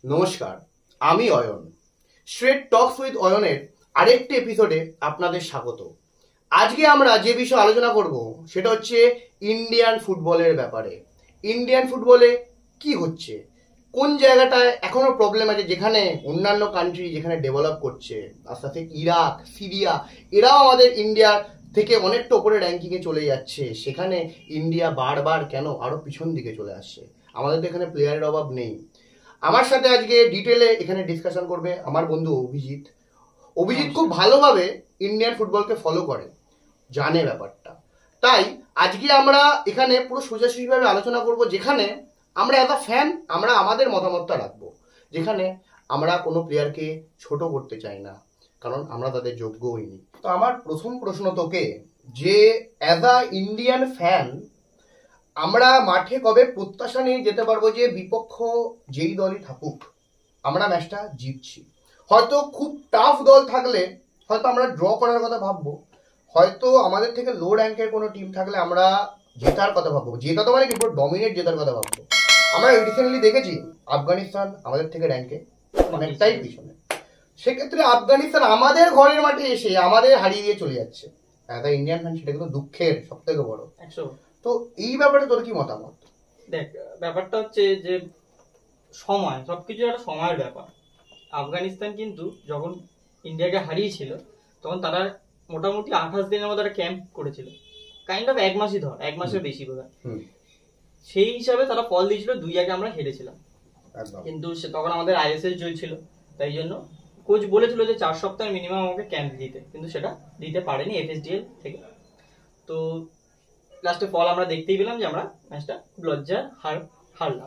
নমস্কার, আমি Ayan. Straight talks with অয়নের আরেকটি এপিসোডে আপনাদের স্বাগত। আজকে আমরা যে বিষয়ে আলোচনা করব সেটা হচ্ছে ইন্ডিয়ান ফুটবলের ব্যাপারে। ইন্ডিয়ান ফুটবলে কি হচ্ছে, কোন জায়গাটায় এখনো প্রবলেম আছে, যেখানে অন্যান্য কান্ট্রি যেখানে ডেভেলপ করছে, আস্তে আস্তে ইরাক, সিরিয়া, এরাও আমাদের ইন্ডিয়ার থেকে অনেকটা উপরে র্যাঙ্কিংয়ে চলে যাচ্ছে, সেখানে ইন্ডিয়া বারবার কেন আরো পিছন দিকে চলে আসছে। আমাদের তো এখানে প্লেয়ারের অভাব নেই। আমার সাথে আজকে ডিটেলে এখানে ডিসকাশন করবে আমার বন্ধু অভিজিৎ। অভিজিৎ খুব ভালোভাবে ইন্ডিয়ান ফুটবলকে ফলো করে, জানে ব্যাপারটা। তাই আজকে আমরা এখানে পুরো সোজাসুজিভাবে আলোচনা করব, যেখানে আমরা অ্যাজ আ ফ্যান আমরা আমাদের মতামতটা রাখবো, যেখানে আমরা কোনো প্লেয়ারকে ছোট করতে চাই না, কারণ আমরা তাদের যোগ্য হইনি। তো আমার প্রথম প্রশ্ন তোকে, যে অ্যাজ আ ইন্ডিয়ান ফ্যান আমরা মাঠে কবে প্রত্যাশা নিয়ে যেতে পারবো যে বিপক্ষ যেই দলই থাকুক আমরা ম্যাচটা জিতছি? হয়তো খুব টাফ দল থাকলে হয়তো আমরা ড্র করার কথা ভাববো, হয়তো আমাদের থেকে লো র্যাঙ্কের কোনো টিম থাকলে আমরা জেতার কথা ভাববো। জেতা তো মানে কি, পুরো ডমিনেট জেতার কথা ভাববো। আমরা রিসেন্টলি দেখেছি আফগানিস্তান আমাদের থেকে র্যাঙ্কে অনেকটাই পিছনে, সেক্ষেত্রে আফগানিস্তান আমাদের ঘরের মাঠে এসে আমাদের হারিয়ে দিয়ে চলে যাচ্ছে। অ্যাজ আ ইন্ডিয়ান ফ্যান সেটা কিন্তু দুঃখের সব থেকে বড়। তো এই ব্যাপারে তোর কি মতামত? দেখ, ব্যাপারটা হচ্ছে যে সময়, সবকিছু একটা সময়ের ব্যাপার। আফগানিস্তান কিন্তু যখন ইন্ডিয়াকে হারিয়েছিল তখন তারা মোটামুটি 28 দিনের মতো একটা ক্যাম্প করেছিল, কাইন্ড অফ 1 মাসই ধর, 1 মাসের বেশি বোধ হয়। সেই হিসাবে তারা ফল দিয়েছিল, 2-1 আমরা হেরেছিলাম। কিন্তু তখন আমাদের আইএসএল চলছিল, তাই জন্য কোচ বলেছিল যে 4 সপ্তাহ মিনিমাম আমাকে ক্যাম্প দিতে, কিন্তু সেটা দিতে পারেনি এফএসডিএল থেকে। তো লাস্টে ফল আমরা দেখতেই পেলাম যে আমরা ম্যাচটা লজ্জার হারলাম।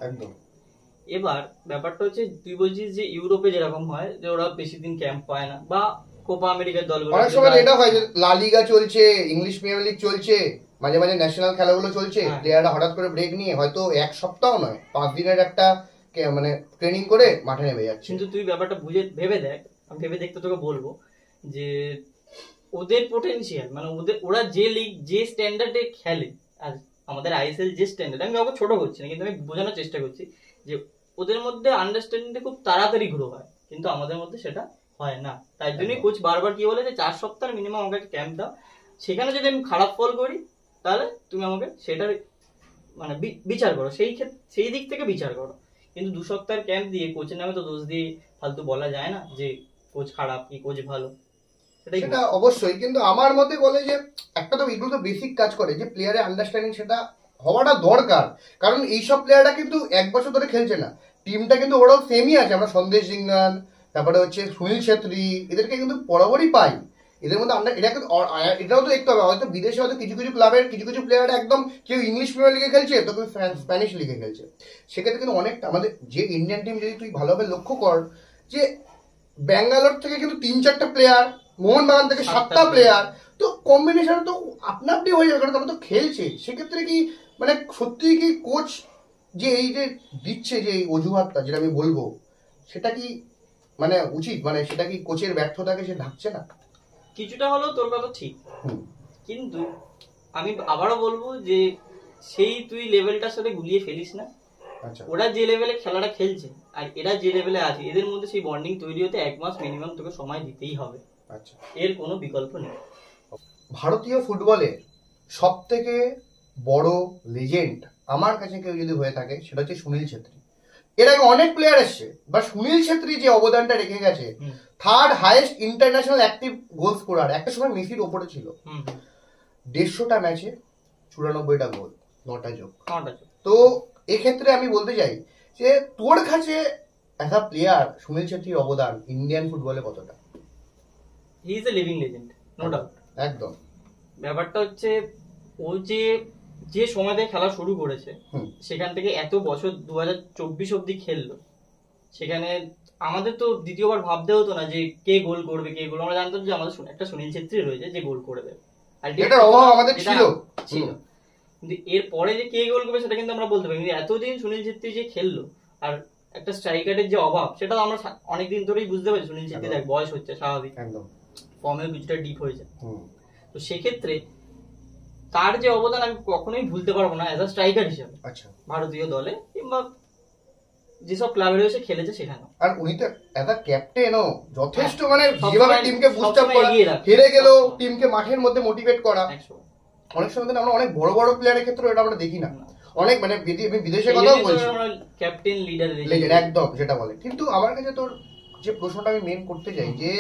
এবার ব্যাপারটা হচ্ছে, তুই বলছিস যে ইউরোপে যেরকম হয় যে ওরা বেশি দিন ক্যাম্প পায় না, বা কোপা আমেরিকার দলগুলো অনেক সময় এটা হয় যে লা লিগা চলছে, ইংলিশ প্রিমিয়ার লিগ চলছে, মাঝে মাঝে ন্যাশনাল খেলাগুলো চলছে, প্লেয়াররা হঠাৎ করে ব্রেক নিয়ে হয়তো 1 সপ্তাহ নয় 5 দিনের একটা মানে ট্রেনিং করে মাঠে নেমে যাচ্ছে। কিন্তু তুই ব্যাপারটা ভেবে দেখ, আমি ভেবে দেখতে তোকে বলবো যে ওদের পোটেনশিয়াল, মানে ওরা যে লিগ যে স্ট্যান্ডার্ডে খেলে, আর আমাদের আইএসএল যে স্ট্যান্ডার্ড, আমি কাউকে ছোট করছি না, কিন্তু আমি বোঝানোর চেষ্টা করছি যে ওদের মধ্যে আন্ডারস্ট্যান্ডিংটা খুব তাড়াতাড়ি গ্রো হয়, কিন্তু আমাদের মধ্যে সেটা হয় না। তাই জন্যই কোচ বারবার কি বলে যে 4 সপ্তাহ মিনিমাম আমাকে ক্যাম্প দাও, সেখানে যদি আমি খারাপ ফল করি তাহলে তুমি আমাকে সেটার মানে বিচার করো, সেই দিক থেকে বিচার করো। কিন্তু 2 সপ্তাহের ক্যাম্প দিয়ে কোচের নামে তো দোষ দিয়ে ফালতু বলা যায় না যে কোচ খারাপ কি কোচ ভালো। সেটা অবশ্যই, কিন্তু আমার মতে বলে যে একটা তো এগুলো তো বেসিক কাজ করে যে প্লেয়ারের আন্ডারস্ট্যান্ডিং সেটা হওয়াটা দরকার, কারণ এইসব প্লেয়াররা কিন্তু 1 বছর ধরে খেলছে না, টিমটা কিন্তু ওরাও সেমই আছে। আমরা সন্দেশ জিঙ্গান, তারপরে হচ্ছে সুনীল ছেত্রী, এদেরকে কিন্তু বরাবরই পাই। এদের মধ্যে আমরা এটাও তো দেখতে হবে, হয়তো বিদেশে হয়তো কিছু কিছু ক্লাবের কিছু কিছু প্লেয়ার একদম কেউ ইংলিশ প্রিমিয়ার লিগে খেলছে, তো কেউ স্প্যানিশ লিগে খেলছে। সেক্ষেত্রে কিন্তু অনেকটা আমাদের যে ইন্ডিয়ান টিম যদি তুই ভালোভাবে লক্ষ্য কর, যে ব্যাঙ্গালোর থেকে কিন্তু 3-4টা প্লেয়ার, মোহনবাগান থেকে 7টা প্লেয়ার, তো কম্বিনেশন তো আপনা আপনি হয়ে যাবে, কারণ তারা তো খেলছে। সেক্ষেত্রে কি মানে সত্যি কি কোচ যে এই যে দিচ্ছে যে এই অজুহাতটা যেটা আমি বলবো, সেটা কি মানে উচিত, মানে সেটা কি কোচের ব্যর্থতাকে সে ঢাকছে না? কিছুটা হলেও তোর কথা ঠিক, কিন্তু আমি আবারও বলবো যে সেই তুই লেভেলটার সাথে গুলিয়ে ফেলিস না। ওরা যে লেভেলে খেলাটা খেলছে আর এরা যে লেভেলে আছে, এদের মধ্যে সেই বন্ডিং তৈরি হতে 1 মাস মিনিমাম তোকে সময় দিতেই হবে। এর কোনো বিকল্প নেই। ভারতীয় ফুটবলের সব থেকে বড় লেজেন্ড আমার কাছে কেউ যদি হয়ে থাকে সেটা হচ্ছে সুনীল ছেত্রী। এর আগে অনেক প্লেয়ার এসছে, বা সুনীল ছেত্রী যে অবদানটা রেখে গেছে, 3rd highest international active goal scorer, একটা সময় মেসির ওপরে ছিল। 150টা ম্যাচে 94টা গোল, 9টা যোগ। তো এক্ষেত্রে আমি বলতে চাই যে তোর কাছে অ্যাজ আ প্লেয়ার সুনীল ছেত্রীর অবদান ইন্ডিয়ান ফুটবলে কতটা? He is a living legend, no doubt. একদম। ব্যাপারটা হচ্ছে ও যে সময় থেকে খেলা শুরু করেছে, সেখান থেকে এত বছর 2024 অব্দি খেললো, সেখানে আমাদের তো দ্বিতীয়বার ভাবতে হতো না যে কে গোল করবে কে গোল, আমরা জানতাম যে আমাদের একটা সুনীল ছেত্রী রয়েছে যে গোল করে দেবে, এটার অভাব আমাদের ছিল। কিন্তু এর পরে যে কে গোল করবে সেটা কিন্তু আমরা বলতে পারি। কিন্তু এতদিন সুনীল ছেত্রী যে খেললো, আর একটা স্ট্রাইকারের যে অভাব সেটা আমরা অনেকদিন ধরেই বুঝতে পারি। সুনীল ছেত্রী দেখ বয়স হচ্ছে, স্বাভাবিক, ফর্মেও কিছুটা ডিপ হয়েছে। তো সেক্ষেত্রে তার যে অবদান আমি কখনোই ভুলতে পারবো না অ্যাজ আ স্ট্রাইকার হিসেবে ভারতীয় দলে কিংবা যেসব ক্লাবের হয়ে খেলেছে সেখানে। আর উনি তো একটা ক্যাপ্টেনও যথেষ্ট, মানে সবসময়- যেভাবে টিমকে বুস্ট আপ করা, এগিয়ে রাখে। হেরে গেলেও টিমকে মাঠের মধ্যে মোটিভেট করা। 100। অনেক সময় কিন্তু আমরা অনেক বড় বড় প্লেয়ারের ক্ষেত্রে এটা আমরা দেখি না, অনেক মানে আমি বিদেশের কথাও বলছি, ক্যাপ্টেন লিডার একদম যেটা বলে। কিন্তু আমার কাছে তোর যে প্রশ্নটা আমি মেন করতে চাই যে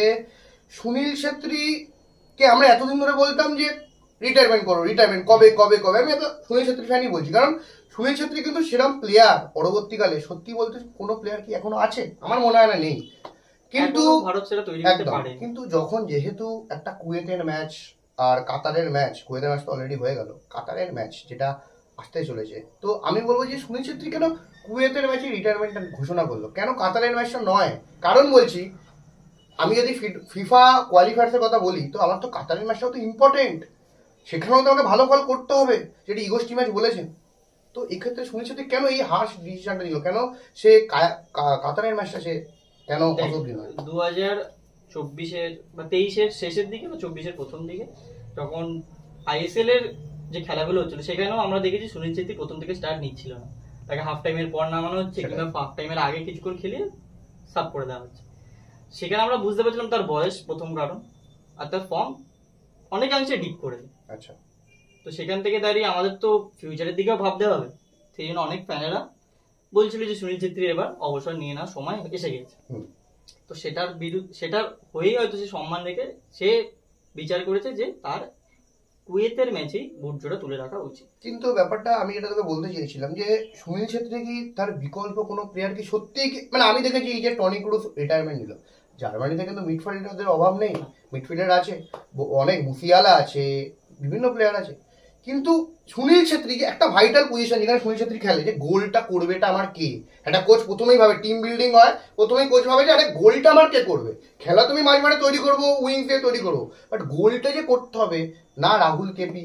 সুনীল ছেত্রীকে আমরা এতদিন ধরে বলতাম যে রিটায়ারমেন্ট করো, রিটায়ারমেন্ট কবে কবে কবে, আমি এত সুনীল ছেত্রী ফ্যানই বলছি, কারণ সুনীল ছেত্রী কিন্তু সেরকম প্লেয়ার পরবর্তীকালে সত্যি বলতে কোনো প্লেয়ার কি এখনো আছে আমার মনে হয় না, নেই। কিন্তু ভারত সেটা তৈরি করতে পারে। কিন্তু যখন যেহেতু একটা কুয়েতের ম্যাচ আর কাতারের ম্যাচ, কুয়েতের ম্যাচ তো অলরেডি হয়ে গেল, কাতারের ম্যাচ যেটা আসতে চলেছে, তো আমি বলবো যে সুনীল ছেত্রী কেন কুয়েতের ম্যাচে রিটায়ারমেন্টটা ঘোষণা করলো, কেন কাতারের ম্যাচটা নয়? কারণ বলছি, আমি যদি ফিফা কোয়ালিফায়ার্সের কথা বলি, তো আমার তো কাতারের ম্যাচটাও তো ইম্পর্টেন্ট, সেখানেও তো আমাকে ভালো ফল করতে হবে, যেটা ইগোস্টি ম্যাচ বলেছেন। তো এক্ষেত্রে সুনীল ছেত্রী কেন এই হার্শ ডিসিশনটা নিল, কেন সে কাতারের ম্যাচটা সে কেন অসুবিধা হয়? 2024-এর বা 23-এর শেষের দিকে বা 24-এর প্রথম দিকে যখন আইএসএল এর যে খেলাগুলো হচ্ছিল, সেখানেও আমরা দেখেছি সুনীল ছেত্রী প্রথম থেকে স্টার্ট নিচ্ছিল না, তাকে হাফ টাইমের পর নামানো হচ্ছে কিংবা হাফ টাইমের আগে কিছুক্ষণ খেলিয়ে সাব করে দেওয়া হচ্ছে। সেখানে আমরা বুঝতে পারছিলাম তার বয়স প্রথম কারণ, আর তার ফর্ম অনেকাংশে ডিপ করেছে। আচ্ছা, তো সেখান থেকে দাঁড়িয়ে আমাদের তো ফিউচারের দিকেও ভাবতে হবে, সেই জন্য অনেক ফ্যানেরা বলছিল যে সুনীল ছেত্রী এবার অবসর নিয়ে নেওয়ার সময় এসে গেছে। তো সেটার হয়েই হয়তো সে সম্মান রেখে সে বিচার করেছে যে তার কুয়েতের ম্যাচেই বুট জোড়া তুলে রাখা উচিত। কিন্তু ব্যাপারটা আমি যেটা তোকে বলতে চেয়েছিলাম যে সুনীল ছেত্রী কি তার বিকল্প কোনো প্লেয়ার কি সত্যিই কি, মানে আমি দেখেছি এই যে টনি ক্রুস রিটায়ারমেন্ট নিল, জার্মানিতে কিন্তু মিডফিল্ডারদের অভাব নেই, মিডফিল্ডার আছে অনেক, মুসিয়ালা আছে, বিভিন্ন প্লেয়ার আছে, কিন্তু সুনীল ছেত্রী যে একটা ভাইটাল পজিশন যেখানে সুনীল ছেত্রী খেলে, যে গোলটা করবে এটা আমার কে, একটা কোচ প্রথমেই ভাবে, টিম বিল্ডিং হয় প্রথমেই কোচ ভাবে যে আরে গোলটা আমার কে করবে, খেলা তুমি মাঝে মাঝে তৈরি করবো, উইংস দিয়ে তৈরি করবো, বাট গোলটা যে করতে হবে, না রাহুল কেপি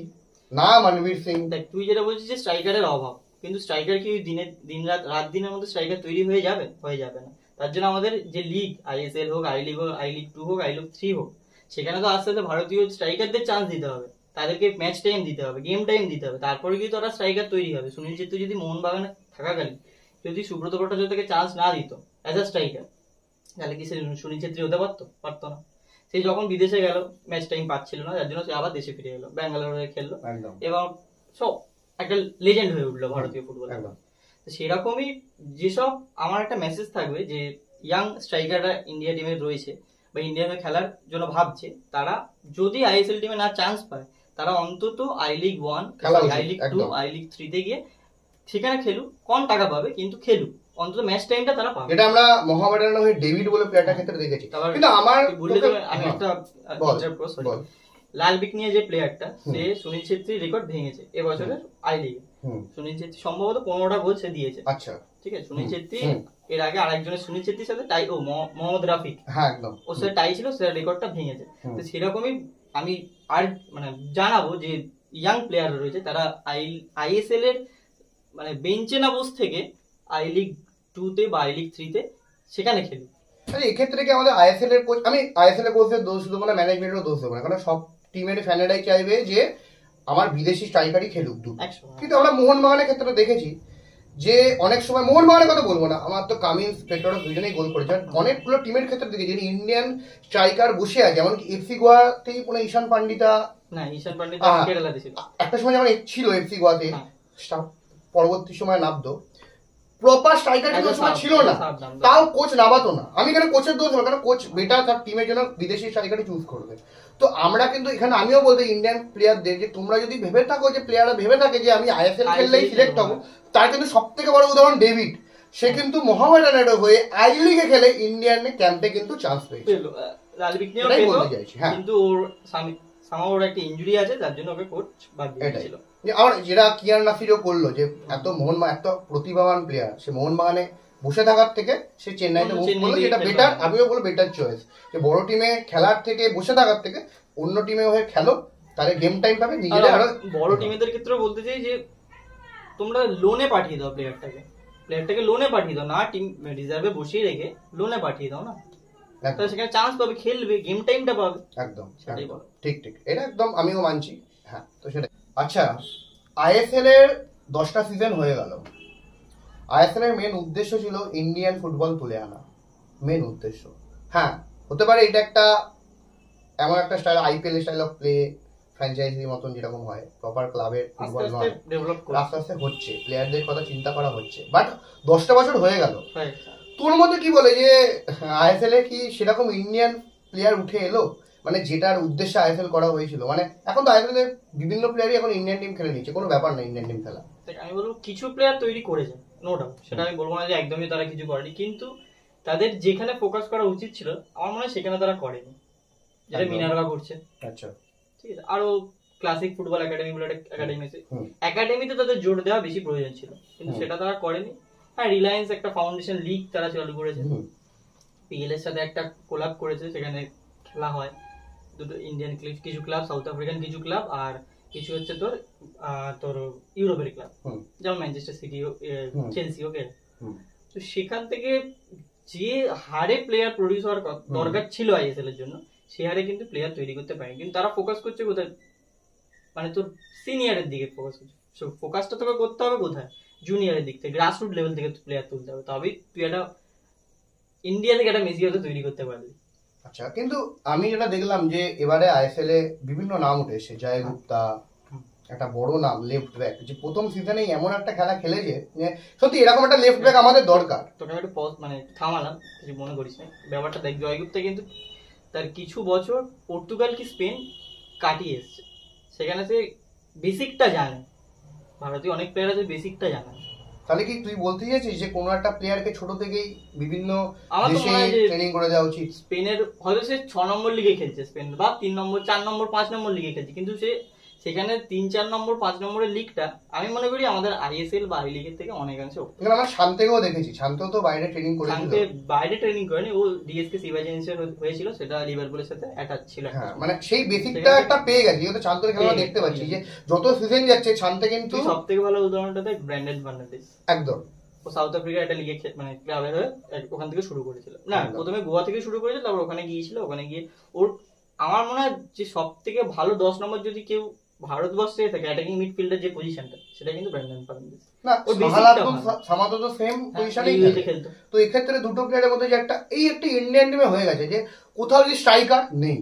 না মনবীর সিং। দেখ তুই যেটা বলছিস যে স্ট্রাইকারের অভাব, কিন্তু স্ট্রাইকার কি রাত দিনের মধ্যে স্ট্রাইকার তৈরি হয়ে যাবে? হয়ে যাবে না। তার জন্য আমাদের যে লিগ, আইএসএল হোক, আই লিগ হোক, আই লিগ 2 হোক, আই লিগ 3 হোক, সেখানে তো আস্তে আস্তে ভারতীয় স্ট্রাইকারদের চান্স দিতে হবে, তাদেরকে ম্যাচ টাইম দিতে হবে, গেম টাইম দিতে হবে, তারপরে কিন্তু ওরা স্ট্রাইকার তৈরি হবে। সুনীল ছেত্রী যদি মোহনবাগানে থাকাকালীন যদি সুব্রত ভট্টাচার্যকে চান্স না দিত অ্যাজ আ স্ট্রাইকার, তাহলে কি সে সুনীল ছেত্রী হতে পারতো না। সেই যখন বিদেশে গেল ম্যাচ টাইম পাচ্ছিল না, যার জন্য সে আবার দেশে ফিরে এলো, ব্যাঙ্গালোরে খেললো এবং সব একটা লেজেন্ড হয়ে উঠলো ভারতীয় ফুটবল। সেরকমই যেসব আমার একটা মেসেজ থাকবে যে ইয়াং স্ট্রাইকাররা ইন্ডিয়া টিমে রয়েছে বা ইন্ডিয়াতে খেলার জন্য ভাবছে, তারা যদি আইএসএল টিমে না চান্স পায়, তারা অন্তত I league 1, I league 2, I league 3 তে গিয়ে সেখানে খেলুক, কম টাকা পাবে কিন্তু খেলুক, অন্তত ম্যাচ টাইমটা তারা পাবে। এটা আমরা মোহামেডানের হয়ে ডেভিড বলে প্লেয়ারটার ক্ষেত্রে দেখেছি। কিন্তু আমার বললে তো আমি একটা লাল বিক নিয়ে যে প্লেয়ারটা, সে সুনীল ছেত্রীর রেকর্ড ভেঙেছে এবছরের আই লিগে। সুনীল ছেত্রী সম্ভবত 15টা গোল সে দিয়েছে। আচ্ছা, ঠিক আছে। সুনীল ছেত্রী এর আগে আরেকজনের সুনীল ছেত্রীর সাথে টাই, মোহাম্মদ রাফিক, হ্যাঁ একদম, ওর সাথে টাই ছিল, সে রেকর্ডটা ভেঙেছে। তো সেরকমই আমি আর মানে জানাবো যে ইয়াং প্লেয়ার রয়েছে, তারা আইএসএল এর মানে বেঞ্চে না বসে থেকে আই লিগ 2 তে বা আই লিগ 3 তে সেখানে খেলুক। এক্ষেত্রে কি আমাদের আইএসএল এর কোচ, আমি আইএসএল এর কোচের দোষ দেবো না, ম্যানেজমেন্টেরও দোষ দেবো না, কারণ সব টিমের ফ্যানেরাই চাইবে যে আমার বিদেশি স্ট্রাইকারই খেলুক দুটো। কিন্তু আমরা মোহনবাগানের ক্ষেত্রে দেখেছি যে অনেক সময়, মোহনবাগানের কথা বলবো না, আমার তো কামিন্স, পেট্রোস দুজনেই গোল করেছেন, অনেকগুলো টিমের ক্ষেত্রে দেখেছি ইন্ডিয়ান স্ট্রাইকার বসে আছে, এমনকি এফসি গোয়াতেই কোনো ঈশান পান্ডিতা, না ঈশান পান্ডিতা কেরালাতে ছিল একটা সময় যেমন ছিল এফসি গোয়াতে, পরবর্তী সময় নামতো, প্রপার স্ট্রাইকার কিন্তু সময় ছিল না, তাও কোচ নামাতো না। আমি এখানে কোচের দোষ না, কারণ কোচ বেটার তার টিমের জন্য বিদেশি স্ট্রাইকারই চুজ করবে। তো আমরা কিন্তু এখানে আমিও বলতে ইন্ডিয়ান প্লেয়ারদের যে তোমরা যদি ভেবে থাকো, যে প্লেয়াররা ভেবে থাকে যে আমি আইএসএল খেললেই সিলেক্ট হবো, তার কিন্তু সব থেকে বড় উদাহরণ ডেভিড। সে কিন্তু মোহামেডানের হয়ে আই লিগে খেলে ইন্ডিয়ান ক্যাম্পে কিন্তু চান্স পেয়েছে, কিন্তু ওর ওর একটা ইনজুরি আছে, যার জন্য ওকে কোচ বাদ দিয়েছিল। আমার যেটা কিয়ান নাসিরও করলো, যে এত এত প্রতিভাবান প্লেয়ার, সে মোহনবাগানে বসে থাকার থেকে সে চেন্নাইতে মুভ করলো, যেটা বেটার, আমিও বলবো বেটার চয়েস, যে বড় টিমে খেলার থেকে বসে থাকার থেকে অন্য টিমে হয়ে খেলো, তাহলে গেম টাইম পাবে নিজেদের। বড় টিমেদের ক্ষেত্রে বলতে চাই যে তোমরা লোনে পাঠিয়ে দাও প্লেয়ারটাকে লোনে পাঠিয়ে দাও, না টিম রিজার্ভে বসিয়ে রেখে লোনে পাঠিয়ে দাও না, তাহলে সেখানে চান্স পাবে, খেলবে, গেম টাইমটা পাবে। একদম সেটাই বলো, ঠিক ঠিক, এটা একদম আমিও মানছি। হ্যাঁ, তো সেটা। আচ্ছা, আইএসএল এর 10টা সিজন হয়ে গেল, আইএসএল এর মেন উদ্দেশ্য ছিল ইন্ডিয়ান ফুটবল তুলে আনা, মেন উদ্দেশ্য। হ্যাঁ, হতে পারে এটা একটা এমন একটা style, IPL style of play, ফ্র্যাঞ্চাইজির মতন যেরকম হয়, প্রপার ক্লাবের ফুটবল নয়, আস্তে আস্তে হচ্ছে, প্লেয়ারদের কথা চিন্তা করা হচ্ছে, বাট 10টা বছর হয়ে গেল। তোর মধ্যে কি বলে যে আইএসএল এ কি সেরকম ইন্ডিয়ান প্লেয়ার উঠে এলো, মানে যেটার উদ্দেশ্যে আইএসএল করা হয়েছিল? মানে এখন তো আইএসএল এর বিভিন্ন প্লেয়ারই এখন ইন্ডিয়ান টিম খেলে নিচ্ছে, কোনো ব্যাপার না ইন্ডিয়ান টিম খেলা। আমি বলবো কিছু প্লেয়ার তৈরি করেছে, নো ডাউট, সেটা আমি বলবো না যে একদমই তারা কিছু করেনি, কিন্তু তাদের যেখানে ফোকাস করা উচিত ছিল আমার মনে হয় সেখানে তারা করেনি, যেটা মিনার্ভা করছে। আচ্ছা, ঠিক আছে, আরো ক্লাসিক ফুটবল একাডেমি বলে একাডেমি আছে, একাডেমিতে তাদের জোর দেওয়া বেশি প্রয়োজন ছিল, কিন্তু সেটা তারা করেনি। হ্যাঁ, রিলায়েন্স একটা ফাউন্ডেশন লিগ তারা চালু করেছে, পিএল এর সাথে একটা কোলাব করেছে, সেখানে খেলা হয় দুটো ইন্ডিয়ান কিছু ক্লাব, সাউথ আফ্রিকান কিছু ক্লাব, আর কিছু হচ্ছে তোর তোর ইউরোপের ক্লাব, যেমন ম্যানচেস্টার সিটি, চেলসি, ওকে। তো সেখান থেকে যে হারে প্লেয়ার প্রডিউস হওয়ার দরকার ছিল আইএসএল এর জন্য, সে হারে কিন্তু প্লেয়ার তৈরি করতে পারে, কিন্তু তারা ফোকাস করছে কোথায়, মানে তোর সিনিয়রের দিকে ফোকাস করছে। ফোকাসটা তোকে করতে হবে কোথায়, জুনিয়রের দিক থেকে, গ্রাসরুট লেভেল থেকে প্লেয়ার তুলতে হবে, তবেই তুই একটা ইন্ডিয়া থেকে একটা মেসি হতে তৈরি করতে পারবি। আচ্ছা, কিন্তু আমি যেটা দেখলাম যে এবারে আইএসএল এ বিভিন্ন নাম উঠেছে, জয় গুপ্তা একটা বড় নাম, লেফট ব্যাক, যে প্রথম সিজনেই এমন একটা খেলা খেলেছে, সত্যি এরকম একটা লেফট ব্যাক আমাদের দরকার। তোকে একটু মানে থামালাম, কিছু মনে করিস না, ব্যাপারটা দেখ, জয় গুপ্তা কিন্তু তার কিছু বছর পর্তুগাল কি স্পেন কাটিয়ে এসছে, সেখানে সে বেসিকটা জানে, ভারতীয় অনেক প্লেয়ার আছে বেসিকটা জানে। তাহলে কি তুই বলতে চাইছিস যে কোনো একটা প্লেয়ারকে ছোট থেকেই বিভিন্ন দেশে ট্রেনিং করে দেওয়া উচিত? স্পেনের হয়তো সে 6 নম্বর লিগে খেলছে, স্পেন বা 3 নম্বর 4 নম্বর 5 নম্বর লিগে খেলছে, কিন্তু সে সেখানে 3-4 নম্বর 5 নম্বরের লিগটা আমি মনে করি আমাদের আইএসএল বা আই লিগের থেকে অনেকাংশে। এখানে আমরা শান্তেকেও দেখেছি, শান্ত তো বাইরে ট্রেনিং করেছিল। শান্তে বাইরে ট্রেনিং করেনি, ও ডিএসকে সিভাজেন্সের হয়েছিল, সেটা লিভারপুলের সাথে অ্যাটাচ ছিল। হ্যাঁ, মানে সেই বেসিকটা একটা পেয়ে গেছে, যেহেতু শান্তের খেলা দেখতে পাচ্ছি যে যত সিজন যাচ্ছে শান্তে কিন্তু সবথেকে ভালো উদাহরণটা দেখ ব্র্যান্ডন ফার্নান্ডেজ, একদম। ও সাউথ আফ্রিকার একটা লিগে মানে ক্লাবের হয়ে ওখান থেকে শুরু করেছিল, না প্রথমে গোয়া থেকে শুরু করেছিল, তারপর ওখানে গিয়েছিল, ওখানে গিয়ে ওর আমার মনে হয় যে সব থেকে ভালো 10 নম্বর যদি কেউ ভারতবর্ষে থাকে অ্যাটাকিং মিডফিল্ডের যে পজিশনটা, সেটা কিন্তু ব্র্যান্ডন ফার্নান্ডেজ। না, সামাদ তো সেম পজিশনেই খেলতো। তো এই ক্ষেত্রে দুটো প্লেয়ারের মধ্যে যে একটা ইন্ডিয়ান টিমে হয়ে গেছে যে কোথাও যে স্ট্রাইকার নেই,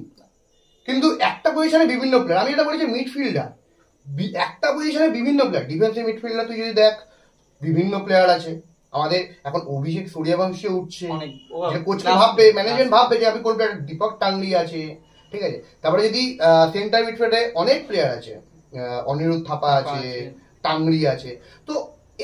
কিন্তু একটা পজিশনে বিভিন্ন প্লেয়ার। আমি এটা বলেছি মিডফিল্ডার, একটা পজিশনে বিভিন্ন প্লেয়ার। ডিফেন্সিভ মিডফিল্ডার তুই যদি দেখ, বিভিন্ন প্লেয়ার আছে আমাদের। এখন অভিষেক সূর্যবংশী উঠছে, যে কোচকে ভাববে, ম্যানেজমেন্ট ভাববে যে আমি কোন প্লেয়ার, দীপক টাংলি আছে, ঠিক আছে। তারপরে যদি সেন্টার মিডফিল্ডে অনেক প্লেয়ার আছে, অনিরুদ্ধ থাপা আছে, টাংরি আছে। তো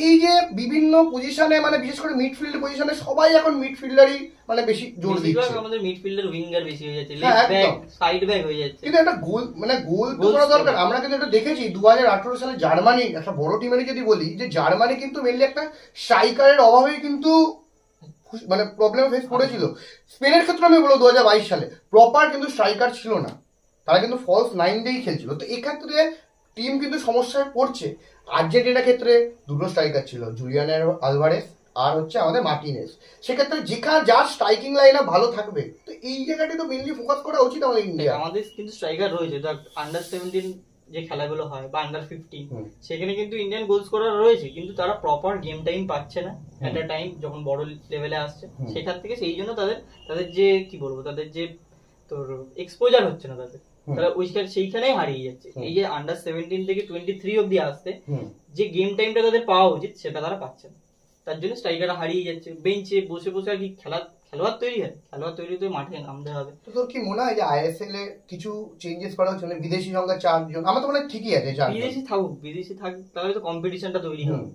এই যে বিভিন্ন পজিশনে, মানে বিশেষ করে মিডফিল্ড পজিশনে সবাই এখন মিডফিল্ডারই মানে বেশি জোর দিচ্ছে। আমাদের মিডফিল্ডার উইঙ্গার বেশি হয়ে যাচ্ছে, লেফট ব্যাক, সাইড ব্যাক হয়ে যাচ্ছে। কিন্তু একটা গোল, মানে গোল করা দরকার। আমরা কিন্তু এটা দেখেছি 2018 সালে জার্মানি, একটা বড় টিমের যদি বলি, যে জার্মানি কিন্তু মেনলি একটা স্ট্রাইকারের অভাবেই কিন্তু মানে প্রবলেম ফেস করেছিল। স্পেনের ক্ষেত্রে আমি বলবো 2022 সালে প্রপার কিন্তু স্ট্রাইকার ছিল না, তারা কিন্তু ফলস 9 দিয়েই খেলছিল। তো এক্ষেত্রে টিম কিন্তু সমস্যায় পড়ছে। আর্জেন্টিনার ক্ষেত্রে দুটো স্ট্রাইকার ছিল, জুলিয়ান আলভারেস আর হচ্ছে আমাদের মার্টিনেজ। সেক্ষেত্রে যেখানে যার স্ট্রাইকিং লাইন ভালো থাকবে, তো এই জায়গাটি তো মেনলি ফোকাস করা উচিত আমাদের ইন্ডিয়া। আমাদের কিন্তু স্ট্রাইকার রয়েছে, ধর আন্ডার 17 যে খেলাগুলো হয় বা আন্ডার 15, সেখানে কিন্তু ইন্ডিয়ান গোল স্কোরার রয়েছে, কিন্তু তারা প্রপার গেম টাইম পাচ্ছে না এট আ টাইম, যখন বড় লেভেলে আসছে সেখান থেকে। সেই জন্য তাদের যে কি বলবো, তাদের যে তোর এক্সপোজার হচ্ছে না, তারা সেইখানেই হারিয়ে যাচ্ছে। এই যে আন্ডার 17 থেকে 23 অব্দি আসতে যে গেম টাইমটা তাদের পাওয়া উচিত, সেটা তারা পাচ্ছে না। তার জন্য স্ট্রাইকাররা হারিয়ে যাচ্ছে, বেঞ্চে বসে বসে আর কি খেলোয়াড় তৈরি হয়, খেলোয়াড় তৈরি তো মাঠে নামতে হবে। তো তোর কি মনে হয় যে আইএসএল এ কিছু চেঞ্জেস করা হচ্ছে? বিদেশি সংখ্যা 4 জন, আমার তো মনে হয় ঠিকই আছে। বিদেশি থাক, তাহলে তো কম্পিটিশনটা তৈরি হবে,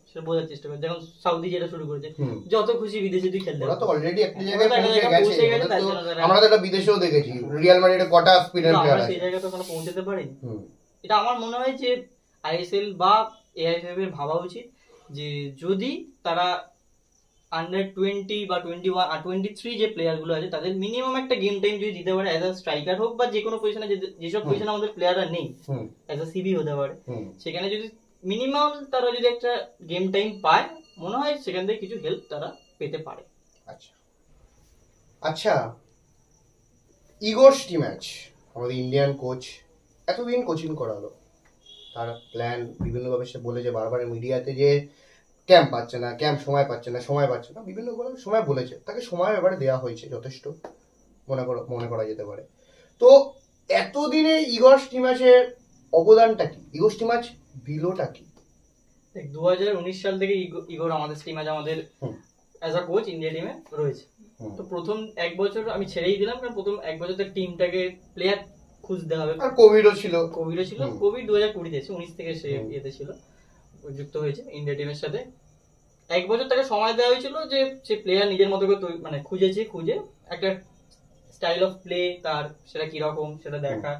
সেটা বোঝার চেষ্টা করে। যেমন সাউদি যেটা শুরু করেছে, যত খুশি বিদেশি তুই খেলতে, ওরা তো অলরেডি একটা জায়গায় পৌঁছে গেছে। আমরা তো এটা বিদেশেও দেখেছি, রিয়াল মাদ্রিডের কটা স্পিনার প্লেয়ার আছে, সেই জায়গায় তো এখনো পৌঁছাতে পারেনি। এটা আমার মনে হয় যে আইএসএল বা এআইএফএফ এর ভাবা উচিত যে যদি তারা আন্ডার 20 বা 21 আর 23 যে প্লেয়ার গুলো আছে, তাদের মিনিমাম একটা গেম টাইম যদি দিতে পারে, অ্যাজ আ স্ট্রাইকার হোক বা যে কোনো পজিশনে, যেসব পজিশনে আমাদের প্লেয়াররা নেই, অ্যাজ আ সিবি হতে পারে, সেখানে যদি মিনিমাম তারা যদি একটা গেম টাইম পায়, মনে হয় সেখান থেকে কিছু হেল্প তারা পেতে পারে। আচ্ছা আচ্ছা, ইগোর ম্যাচ, আমাদের ইন্ডিয়ান কোচ এতদিন কোচিং করালো, তার প্ল্যান বিভিন্নভাবে সে বলে যে বারবার মিডিয়াতে যে ক্যাম্প পাচ্ছে না, ক্যাম্প সময় পাচ্ছে না, বিভিন্ন সময় বলেছে, তাকে সময় এবারে দেওয়া হয়েছে যথেষ্ট মনে করা যেতে পারে। তো এতদিনে ইগর স্টিমাচের অবদানটা কি, ইগর স্টিমাচ দিলটা কি? 2019 সাল থেকে ইগোর আমাদের স্টিমাচ আমাদের অ্যাজ আ কোচ ইন্ডিয়া টিমে রয়েছে। তো প্রথম এক বছর আমি ছেড়েই দিলাম, কারণ প্রথম এক বছর টিমটাকে প্লেয়ার খুঁজতে হবে, আর কোভিডও ছিল। কোভিড 2020 এসে 19 থেকে সে ইয়েতে ছিল, যুক্ত হয়েছে ইন্ডিয়া টিমের সাথে। এক বছর তাকে সময় দেওয়া হয়েছিল যে সে প্লেয়ার নিজের মতো করে মানে খুঁজে একটা স্টাইল অফ প্লে তার সেটা কিরকম সেটা দেখার,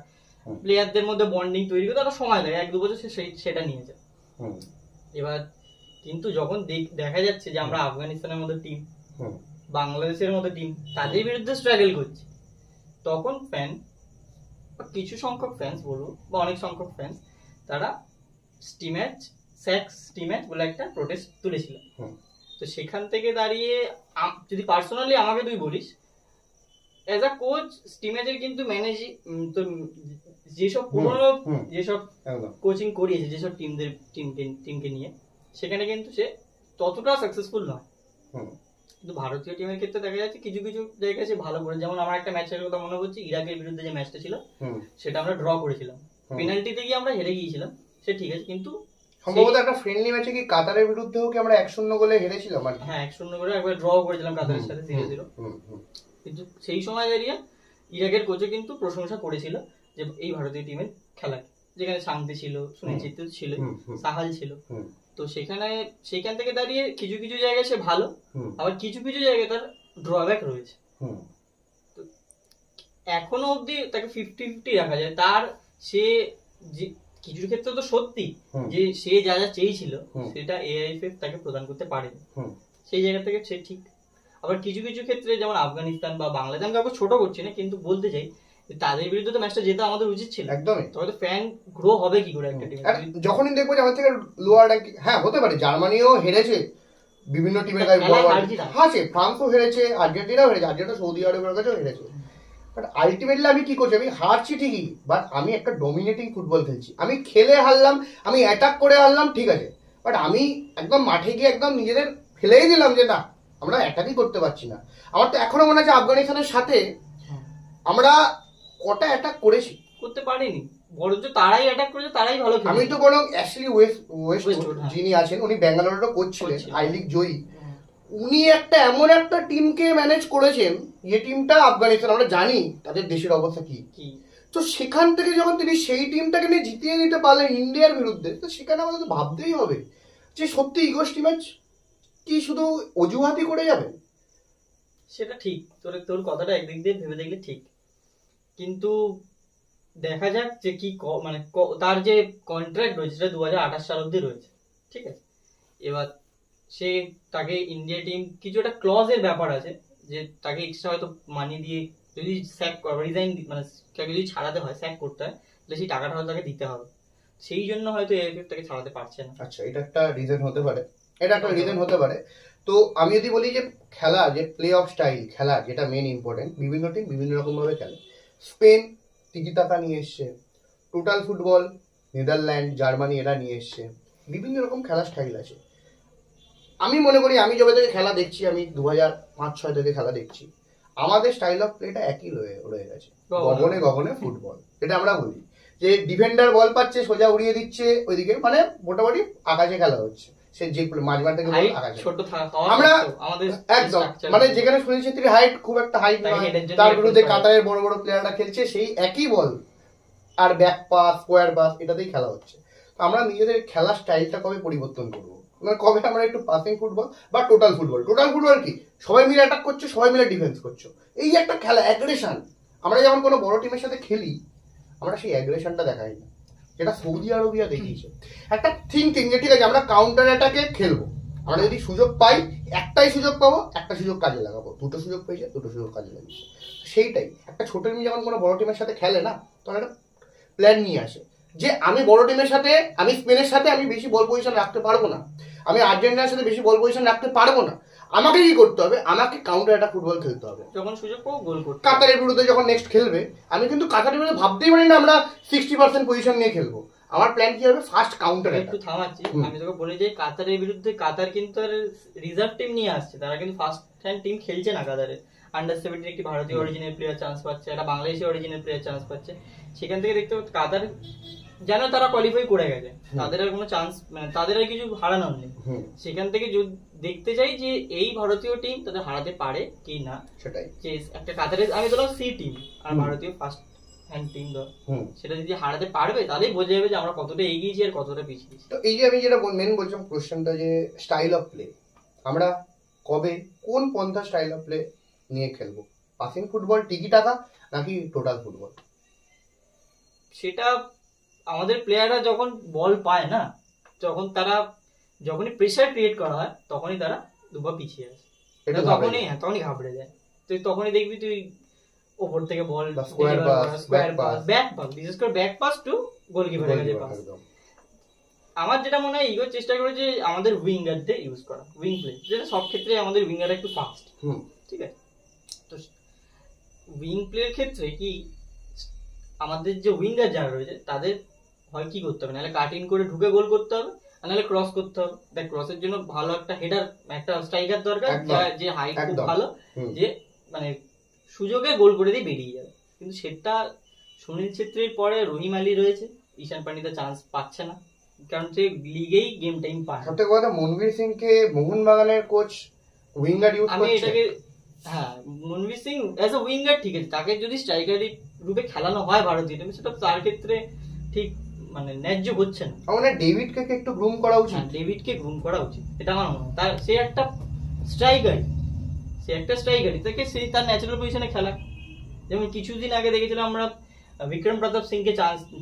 প্লেয়ারদের মধ্যে বন্ডিং তৈরি করতে তার সময় লাগে, 1-2 বছর সেটা নিয়ে যায়। এবার কিন্তু যখন দেখা যাচ্ছে যে আমরা আফগানিস্তানের মতো টিম, বাংলাদেশের মতো টিম তাদের বিরুদ্ধে স্ট্রাগল করছি, তখন কিছু সংখ্যক ফ্যান্স বলবো বা অনেক সংখ্যক ফ্যান্স তারা স্টিম্যাচ বলে একটা প্রোটেস্ট তুলেছিল। তো সেখান থেকে দাঁড়িয়ে যদি পার্সোনালি আমাকে তুই বলিস, অ্যাজ আ কোচ স্টিম্যাচের কিন্তু যেসব পুরনো যেসব কোচিং করিয়েছে যেসব টিমকে নিয়ে, সেখানে কিন্তু সে ততটা সাকসেসফুল নয়। কিন্তু ভারতীয় টিমের ক্ষেত্রে দেখা যাচ্ছে কিছু কিছু জায়গায় সে ভালো করে, যেমন আমার একটা ম্যাচের কথা মনে হচ্ছে, ইরাকের বিরুদ্ধে যে ম্যাচটা ছিল সেটা আমরা ড্র করেছিলাম, পেনাল্টিতে গিয়ে আমরা হেরে গিয়েছিলাম, সে ঠিক আছে, কিন্তু সম্ভবত একটা ফ্রেন্ডলি ম্যাচে কি কাতারের বিরুদ্ধেও কি আমরা 1-0 গোলে হেরেছিলাম, হ্যাঁ 1-0 গোলে একবার ড্র করেছিলাম কাতারের সাথে 0-0। কিন্তু সেই সময় দাঁড়িয়ে ইরাকের কোচও কিন্তু প্রশংসা করেছিল যে এই ভারতীয় টিমের খেলা, যেখানে শান্তি ছিল, সুনিশ্চিত ছিল, সাহাল ছিল। তো সেখান থেকে দাঁড়িয়ে কিছু কিছু জায়গায় সে ভালো, আবার কিছু কিছু জায়গায় তার ড্রব্যাক রয়েছে। তো এখনো অব্দি তাকে 50-50 রাখা যায়। তার সে কিছু ক্ষেত্রে তো সত্যি যে সে যা যা চেয়েছিল সেটা এআইএফএফ তাকে প্রদান করতে পারেনি, সেই জায়গা থেকে সে ঠিক। আবার কিছু কিছু ক্ষেত্রে যেমন আফগানিস্তান বা বাংলাদেশ, আমি কাউকে ছোট করছি না, কিন্তু বলতে চাই তাদের বিরুদ্ধে তো ম্যাচটা জেতা আমাদের উচিত ছিল। একদমই। তবে তো ফ্যান গ্রো হবে কি করে একটা টিম যখনই দেখবো যে আমাদের থেকে লোয়ার র্যাঙ্ক, হ্যাঁ হতে পারে জার্মানিও হেরেছে বিভিন্ন টিমের কাছে, আছে ফ্রান্সও হেরেছে, আর্জেন্টিনাও হেরেছে, আর্জেন্টিনা সৌদি আরবের কাছেও হেরেছে। বাট আলটিমেটলি আমি কি করছি, আমি হারছি ঠিকই, বাট আমি একটা ডমিনেটিং ফুটবল খেলছি, আমি খেলে হারলাম, আমি অ্যাটাক করে হারলাম, ঠিক আছে, বাট আমি একদম মাঠে গিয়ে একদম নিজেদের ফেলেই দিলাম যে না আমরা অ্যাটাকই করতে পারছি না। আমার তো এখনো মনে আছে আফগানিস্তানের সাথে আমরা কটা অ্যাটাক করতে পারিনি, বরঞ্চ তারাই অ্যাটাক করেছে, তারাই ভালো খেলেছে। আমি তো বরং অ্যাশলি ওয়েস্ট যিনি আছেন, উনি ব্যাঙ্গালোরেরও কোচ ছিলেন, আই লিগ জয়ী, উনি এমন একটা টিমকে ম্যানেজ করেছেন যে টিমটা আফগানিস্তান, আমরা জানি তাদের দেশের অবস্থা কি, তো সেখান থেকে যখন তিনি সেই টিমটাকে নিয়ে জিতিয়ে নিতে পারলেন ইন্ডিয়ার বিরুদ্ধে, তো সেখানে আমাদের তো ভাবতেই হবে যে সত্যি ইগোর স্টিমাচ কি শুধু অজুহাতই করে যাবে। সেটা ঠিক, তোর কথাটা একদিক দিয়ে ভেবে দেখলে ঠিক, কিন্তু দেখা যাক যে কি মানে তার যে কন্ট্রাক্ট রয়েছে সেটা 2028 সাল অব্দি রয়েছে, ঠিক আছে। এবার তাকে ইন্ডিয়া টিম কিছু একটা ক্লজের ব্যাপার আছে যে তাকে এক্সট্রা হয়তো মানি দিয়ে যদি রিজাইন মানে তাকে যদি ছাড়াতে হয়, স্যাক করতে হয়, তাহলে সেই টাকাটা হয়তো তাকে দিতে হবে, সেই জন্য হয়তো এআইএফএফ তাকে ছাড়াতে পারছে না। আচ্ছা, এটা একটা রিজন হতে পারে। তো আমি যদি বলি যে খেলা, যে প্লে অফ স্টাইল খেলা, যেটা মেন ইম্পর্টেন্ট, বিভিন্ন টিম বিভিন্ন রকম ভাবে খেলে। স্পেন টিকি-টাকা নিয়ে এসছে, টোটাল ফুটবল নেদারল্যান্ড, জার্মানি এরা নিয়ে এসছে, বিভিন্ন রকম খেলার স্টাইল আছে। আমি মনে করি আমি যবে থেকে খেলা দেখছি, আমি 2005-06 থেকে খেলা দেখছি, আমাদের স্টাইল অফ প্লেটা একই রয়ে গেছে, গগনে ফুটবল। এটা আমরা বলি যে ডিফেন্ডার বল পাচ্ছে সোজা উড়িয়ে দিচ্ছে ওইদিকে, মানে মোটামুটি আকাশে খেলা হচ্ছে, সে যে মাঝমাঠ থেকে আকাশে আমরা একদম, মানে যেখানে সুনীল ছেত্রীর হাইট খুব একটা হাইট নয়, তার বিরুদ্ধে কাতারের বড় বড় প্লেয়াররা খেলছে, সেই একই বল আর ব্যাক পাস, স্কোয়ার পাস, এটাতেই খেলা হচ্ছে। তো আমরা নিজেদের খেলার স্টাইলটা কবে পরিবর্তন করবো, মানে কবে আমরা একটু পাসিং ফুটবল বা টোটাল ফুটবল কি সবাই মিলে অ্যাটাক করছো, সবাই মিলে ডিফেন্স করছো, এই যে একটা খেলা অ্যাগ্রেশন, আমরা যেমন কোনো বড় টিমের সাথে খেলি আমরা সেই অ্যাগ্রেশনটা দেখাই না, যেটা সৌদি আরবিয়া দেখিয়েছে। একটা থিঙ্কিং যে ঠিক আছে আমরা কাউন্টার অ্যাটাকে খেলবো, আমরা যদি সুযোগ পাই একটাই সুযোগ পাবো, একটা সুযোগ কাজে লাগাবো, দুটো সুযোগ পেয়েছে দুটো সুযোগ কাজে লাগিয়েছে। সেইটাই একটা ছোট টিম যখন কোনো বড় টিমের সাথে খেলে না, তখন একটা প্ল্যান নিয়ে আসে যে আমি বড় টিমের সাথে, আমি স্পেনের সাথে আমি বেশি বল পজিশন রাখতে পারবো না, আমি আর্জেন্টিনার সাথে বেশি বল পজিশন রাখতে পারবো না, আমাকে কি করতে হবে, আমাকে কাউন্টার অ্যাটাক ফুটবল খেলতে হবে। যখন সুযোগ পাবো গোল করতে। কাতারের বিরুদ্ধে যখন নেক্সট খেলবে, আমি কিন্তু কাতারের বিরুদ্ধে ভাবতেই পারি না আমরা 60% পজিশন নিয়ে খেলবো, আমার প্ল্যান কি হবে, ফার্স্ট কাউন্টার একটু থামাচ্ছি, আমি তোকে বলে যাই কাতারের বিরুদ্ধে কাতার কিন্তু আর রিজার্ভ টিম নিয়ে আসছে, তারা কিন্তু ফার্স্ট হ্যান্ড টিম খেলছে না। কাতারে আন্ডার 17 একটি ভারতীয় অরিজিনাল প্লেয়ার চান্স পাচ্ছে, একটা বাংলাদেশি অরিজিনাল প্লেয়ার চান্স পাচ্ছে। সেখান থেকে দেখতে পাচ্ছি কাতার যেন তারা কোয়ালিফাই করে গেছে, তাদের আর কোনো চান্স মানে তাদের আর কিছু হারানোর নেই। সেখান থেকে দেখতে চাই যে এই ভারতীয় টিম তাদের হারাতে পারে কি না, সেটাই যে একটা কাতারের আমি ধরলাম সি টিম আর ভারতীয় ফার্স্ট হ্যান্ড টিম ধর, সেটা যদি হারাতে পারবে তাহলেই বোঝা যাবে যে আমরা কতটা এগিয়েছি আর কতটা পিছিয়ে। তো এই যে আমি যেটা মেন বলছিলাম কোশ্চেনটা, যে স্টাইল অফ প্লে, আমরা কবে কোন পন্থা স্টাইল অফ প্লে নিয়ে খেলবো, পাসিং ফুটবল, টিকি টাকা, নাকি টোটাল ফুটবল? সেটা আমাদের প্লেয়াররা যখন বল পায় না, তখন তারা যখনই প্রেসার ক্রিয়েট করা হয় তখনই তারা দুপা পিছিয়ে আসে, তখনই ঘাবড়ে যায়। তুই তখনই দেখবি তুই ওপর থেকে বল স্কোয়ার পাস, ব্যাক পাস, বিশেষ করে ব্যাক পাস টু গোলকিপারের কাছে পাস। আমার যেটা মনে হয় ইগো চেষ্টা করে যে আমাদের উইঙ্গারদের ইউজ করা, উইং প্লে, যেটা সব ক্ষেত্রে আমাদের উইঙ্গার একটু ফাস্ট, ঠিক আছে। তো উইং প্লের ক্ষেত্রে কি আমাদের যে উইঙ্গার যারা রয়েছে তাদের হয় কি করতে হবে, নাহলে কাট ইন করে ঢুকে গোল করতে হবে, নাহলে ক্রস করতে হবে। দেখ ক্রসের জন্য ভালো একটা হেডার, একটা স্ট্রাইকার দরকার যে হাইট খুব ভালো, যে মানে সুযোগে গোল করে দিয়ে বেরিয়ে যাবে। কিন্তু সেটা সুনীল ছেত্রীর পরে রহিম আলী রয়েছে, ঈশান পান্ডিতা চান্স পাচ্ছে না, কারণ সে লিগেই গেম টাইম পায়। সবথেকে কথা, মনবীর সিং কে মোহনবাগানের কোচ উইঙ্গার ইউজ করছে। আমি এটাকে হ্যাঁ, Manvir Singh as a winger ঠিক আছে, তাকে যদি স্ট্রাইকার রূপে খেলানো হয় ভারতীয় টিমে, সেটা তার ক্ষেত্রে ঠিক মানে ন্যায্য হচ্ছে না। মানে ডেভিডকে একটু গ্রুম করা উচিত, ডেভিডকে গ্রুম করা উচিত, এটা আমার মনে হয়। তার সে একটা স্ট্রাইকার, তাকে সেই তার ন্যাচারাল পজিশনে খেলা। যেমন কিছুদিন আগে দেখেছিলাম আমরা বিক্রম প্রতাপ সিংকে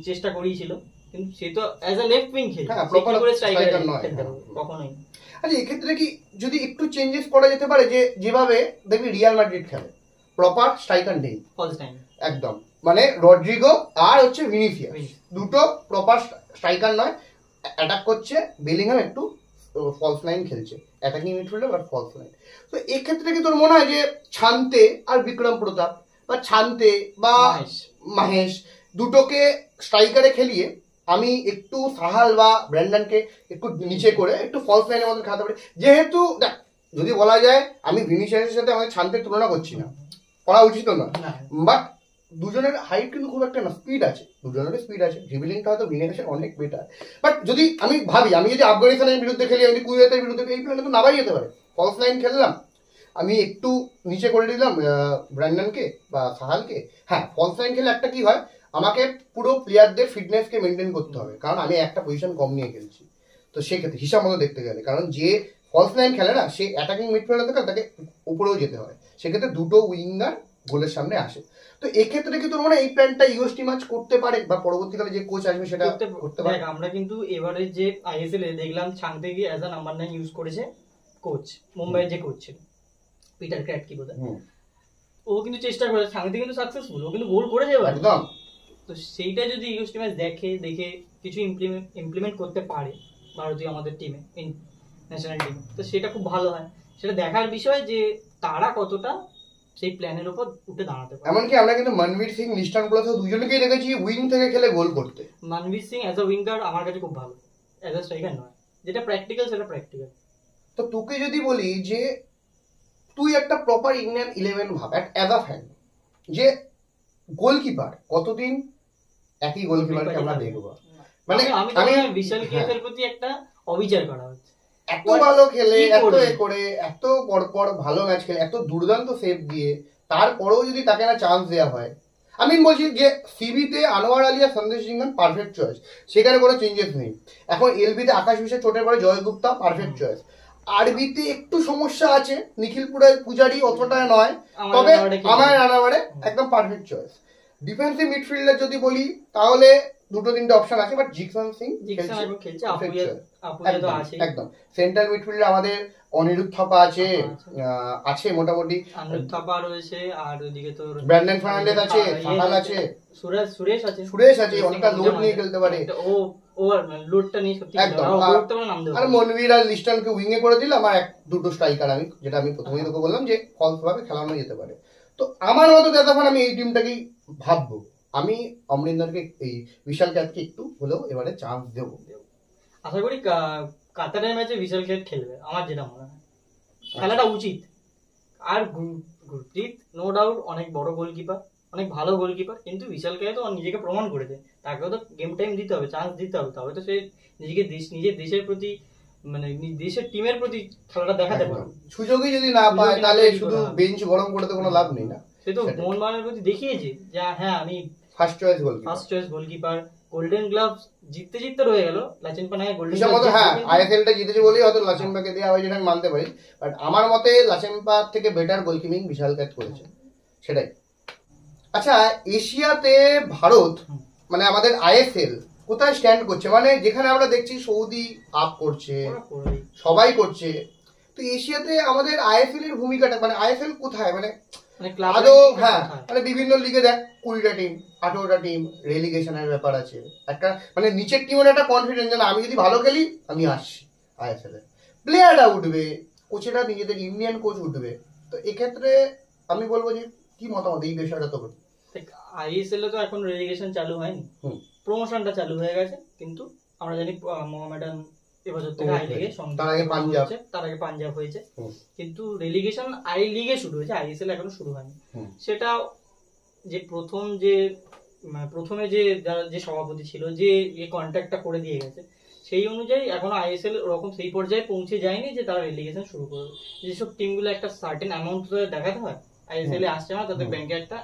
চেষ্টা করিয়েছিল, কিন্তু সে তো অ্যাজ এ লেফট উইং খেলে, স্ট্রাইকার নয় কখনোই। আচ্ছা, এক্ষেত্রে কি যদি একটু চেঞ্জেস করা যেতে পারে, যে যেভাবে দেখবি রিয়াল মাদ্রিদ খেলে, প্রপার স্ট্রাইকার নেই, ফলস টাইম একদম, মানে রড্রিগো আর হচ্ছে ভিনিসিয়াস দুটো প্রপার স্ট্রাইকার নয়, অ্যাটাক করছে, বেলিংহাম একটু ফলস লাইন খেলছে, attacking midfielder but false line. তো এক্ষেত্রে কি তোর মনে হয় যে ছানতে আর বিক্রম প্রতাপ বা ছানতে বা মাহেশ দুটোকে স্ট্রাইকারে খেলিয়ে আমি একটু সাহাল বা ব্র্যান্ডনকে একটু নিচে করে একটু ফলস লাইনের মধ্যে খেলাতে পারি? যেহেতু দেখ, যদি বলা যায় আমি ভিনিসিয়াসের সাথে আমাদের ছানতের তুলনা করছি না, করা উচিত না, বাট দুজনের হাইট কিন্তু খুব একটা না, স্পিড আছে, দুজনের স্পিড আছে, ড্রিবলিংটা হয়তো ভিনিসিয়াসের অনেক বেটার। বাট যদি আমি ভাবি, আমি যদি আফগানিস্তানের বিরুদ্ধে খেলি, আমি কুয়েতের বিরুদ্ধে, এই প্লেয়ারটা তো নামাই যেতে পারে। ফলস লাইন খেললাম, আমি একটু নিচে করে দিলাম ব্র্যান্ডনকে বা সাহালকে। হ্যাঁ, ফলস লাইন খেলে একটা কি হয়, আমাকে পুরো প্লেয়ারদের ফিটনেসকে মেনটেন করতে হবে, কারণ আমি একটা পজিশন কম নিয়ে খেলছি। তো সেক্ষেত্রে হিসাব মতো দেখতে গেলে, কারণ যে ফলস লাইন খেলে না, সে অ্যাটাকিং মিডফিল্ডার থেকে তাকে উপরেও যেতে হয়, সেক্ষেত্রে দুটো উইঙ্গার গোলের সামনে আসে। তো এক্ষেত্রে কি তোর মনে এই প্ল্যানটা ইউএসটি ম্যাচ করতে পারে, বা পরবর্তীকালে যে কোচ আসবে সেটা করতে পারে? আমরা কিন্তু এবারে যে আইএসএল এ দেখলাম ছাংতে গিয়ে অ্যাজ আ নাম্বার 9 ইউজ করেছে কোচ, মুম্বাইয়ের যে কোচ ছিল পিটার ক্র্যাটকি বোধহয়, ও কিন্তু চেষ্টা করে, ছাংতে কিন্তু সাকসেসফুল, ও কিন্তু গোল করেছে একদম। তো সেইটা যদি ইউএসটি ম্যাচ দেখে কিছু ইমপ্লিমেন্ট করতে পারে ভারতীয় আমাদের টিমে, ন্যাশনাল টিমে, তো সেটা খুব ভালো হয়। সেটা দেখার বিষয় যে তারা কতটা সেই প্ল্যানের উপর উঠে দাঁড়াতে পারে। এমনকি আমরা কিন্তু মনবীর সিং, নিস্টান প্লাস দুজনকেই দেখেছি উইং থেকে খেলে গোল করতে। Manvir Singh as a winger আমার কাছে খুব ভালো, অ্যাজ আ স্ট্রাইকার নয়। যেটা প্র্যাকটিক্যাল সেটা প্র্যাকটিক্যাল। তো তোকে যদি বলি যে তুই একটা প্রপার ইন্ডিয়ান 11 ভাব অ্যাজ আ ফ্যান, যে গোলকিপার কতদিন একই গোলকিপারকে আমরা দেখব? মানে আমি বিশাল কেসের প্রতি একটা অবিচার করা হচ্ছে। এত ভালো খেলে, এত করে, এত পরপর ভালো ম্যাচ খেলে, এত দুর্দান্ত সেভ দিয়ে, তারপরেও যদি তাকে না চান্স দেওয়া হয়, আমি বলছি যে সিবিতে আনোয়ার আলী আর সন্দেশ সিংহান পারফেক্ট চয়েস, সেখানে কোনো চেঞ্জেস নেই। এখন এলবিতে আকাশ বিশ্বের চোটের পরে জয় গুপ্তা পারফেক্ট চয়েস। আরবিতে একটু সমস্যা আছে, নিখিলপুরের পূজারি অতটা নয়, তবে আমার রানাবাড়ে একদম পারফেক্ট চয়েস। ডিফেন্সিভ মিডফিল্ডার যদি বলি তাহলে দুটো তিনটে অপশন আছে, বাট জিকসন সিং একদম। সেন্ট্রাল মিডফিল্ডে আমাদের অনিরুদ্ধ থাপা আছে মোটামুটি, থাপা রয়েছে, আর ওইদিকে তো ব্র্যান্ডন ফার্নান্ডেজ আছে, সাহাল আছে, সুরেশ আছে, অনেকটা লোড নিয়ে খেলতে পারে, লোডটা নিয়ে সত্যি একদম। আর মনবীর আর লিস্টনকে উইং এ করে দিলাম, আর দুটো স্ট্রাইকার আমি, যেটা আমি প্রথমেই তোকে বললাম যে ফলস ভাবে খেলানো যেতে পারে। তো আমার মতো তখন আমি এই টিমটাকেই ভাববো। আমি অমরিন্দরকে এই বিশাল ক্যাটকে একটু হলেও এবারে চান্স দেবো। আশা করি কাতারের ম্যাচে বিশাল ক্যাট খেলবে, আমার যেটা মনে হয় খেলাটা উচিত। আর গুরপ্রীত নো ডাউট অনেক বড় গোলকিপার, অনেক ভালো গোলকিপার, কিন্তু বিশাল ক্যাট তো নিজেকে প্রমাণ করেছে, তাকেও তো গেম টাইম দিতে হবে, চান্স দিতে হবে, তবে তো সে নিজের দেশের প্রতি মানে দেশের টিমের প্রতি খেলাটা দেখাতে পারবে। সুযোগই যদি না পায় তাহলে শুধু বেঞ্চ গরম করে তো কোনো লাভ নেই না। সে তো মোহনবাগানের প্রতি দেখিয়েছে যে হ্যাঁ আমি first choice goalkeeper. Golden gloves জিততে রয়ে গেল, লাচেনপা গোল্ডেন গ্লাভস, হ্যাঁ আইএসএলটা জিতেছে বলেই হয়তো লাচেনপাকে দেওয়া হয়, যেটা আমি মানতে পারি, বাট আমার মতে লাচেনপা থেকে বেটার গোলকিপিং বিশাল ক্যাট করেছে, সেটাই। আচ্ছা, এশিয়াতে ভারত মানে আমাদের আইএসএল কোথায় স্ট্যান্ড করছে? মানে যেখানে আমরা দেখছি সৌদি আপ করছে, সবাই করছে, তো এশিয়াতে আমাদের আইএসএল এর ভূমিকাটা মানে আইএসএল কোথায়? মানে আদৌ হ্যাঁ মানে বিভিন্ন লিগে দেখ 20টা টিম 18টা টিম, রেলিগেশনের ব্যাপার আছে, একটা মানে নিচের টিমের একটা কনফিডেন্স যে আমি যদি ভালো খেলি আমি আসছি আইএসএল এ, প্লেয়াররা উঠবে, কোচেরা নিজেদের ইন্ডিয়ান কোচ উঠবে, তো এক্ষেত্রে আমি বলবো যে কি মতামত এই বিষয়টা? তো আইএসএল এ তো এখন রেলিগেশন চালু হয়নি, প্রমোশনটা চালু হয়ে গেছে, কিন্তু আমরা জানি মোহামেডান এবছর থেকে আই লিগে, তার আগে পাঞ্জাব হয়েছে, কিন্তু রেলিগেশন আই লিগে শুরু হয়েছে, আইএসএল এখনো শুরু হয়নি। সেটা যে প্রথমে যে সভাপতি ছিল যে কন্ট্রাক্টটা করে দিয়ে গেছে, সেই অনুযায়ী এখনো আইএসএল ওরকম সেই পর্যায়ে পৌঁছে যায়নি যে তারা রেলিগেশন শুরু করবে। যেসব টিমগুলো একটা সার্টেন অ্যামাউন্ট দেখাতে হয়, আইএসএল এ আসছে না, তাদের ব্যাংকে একটা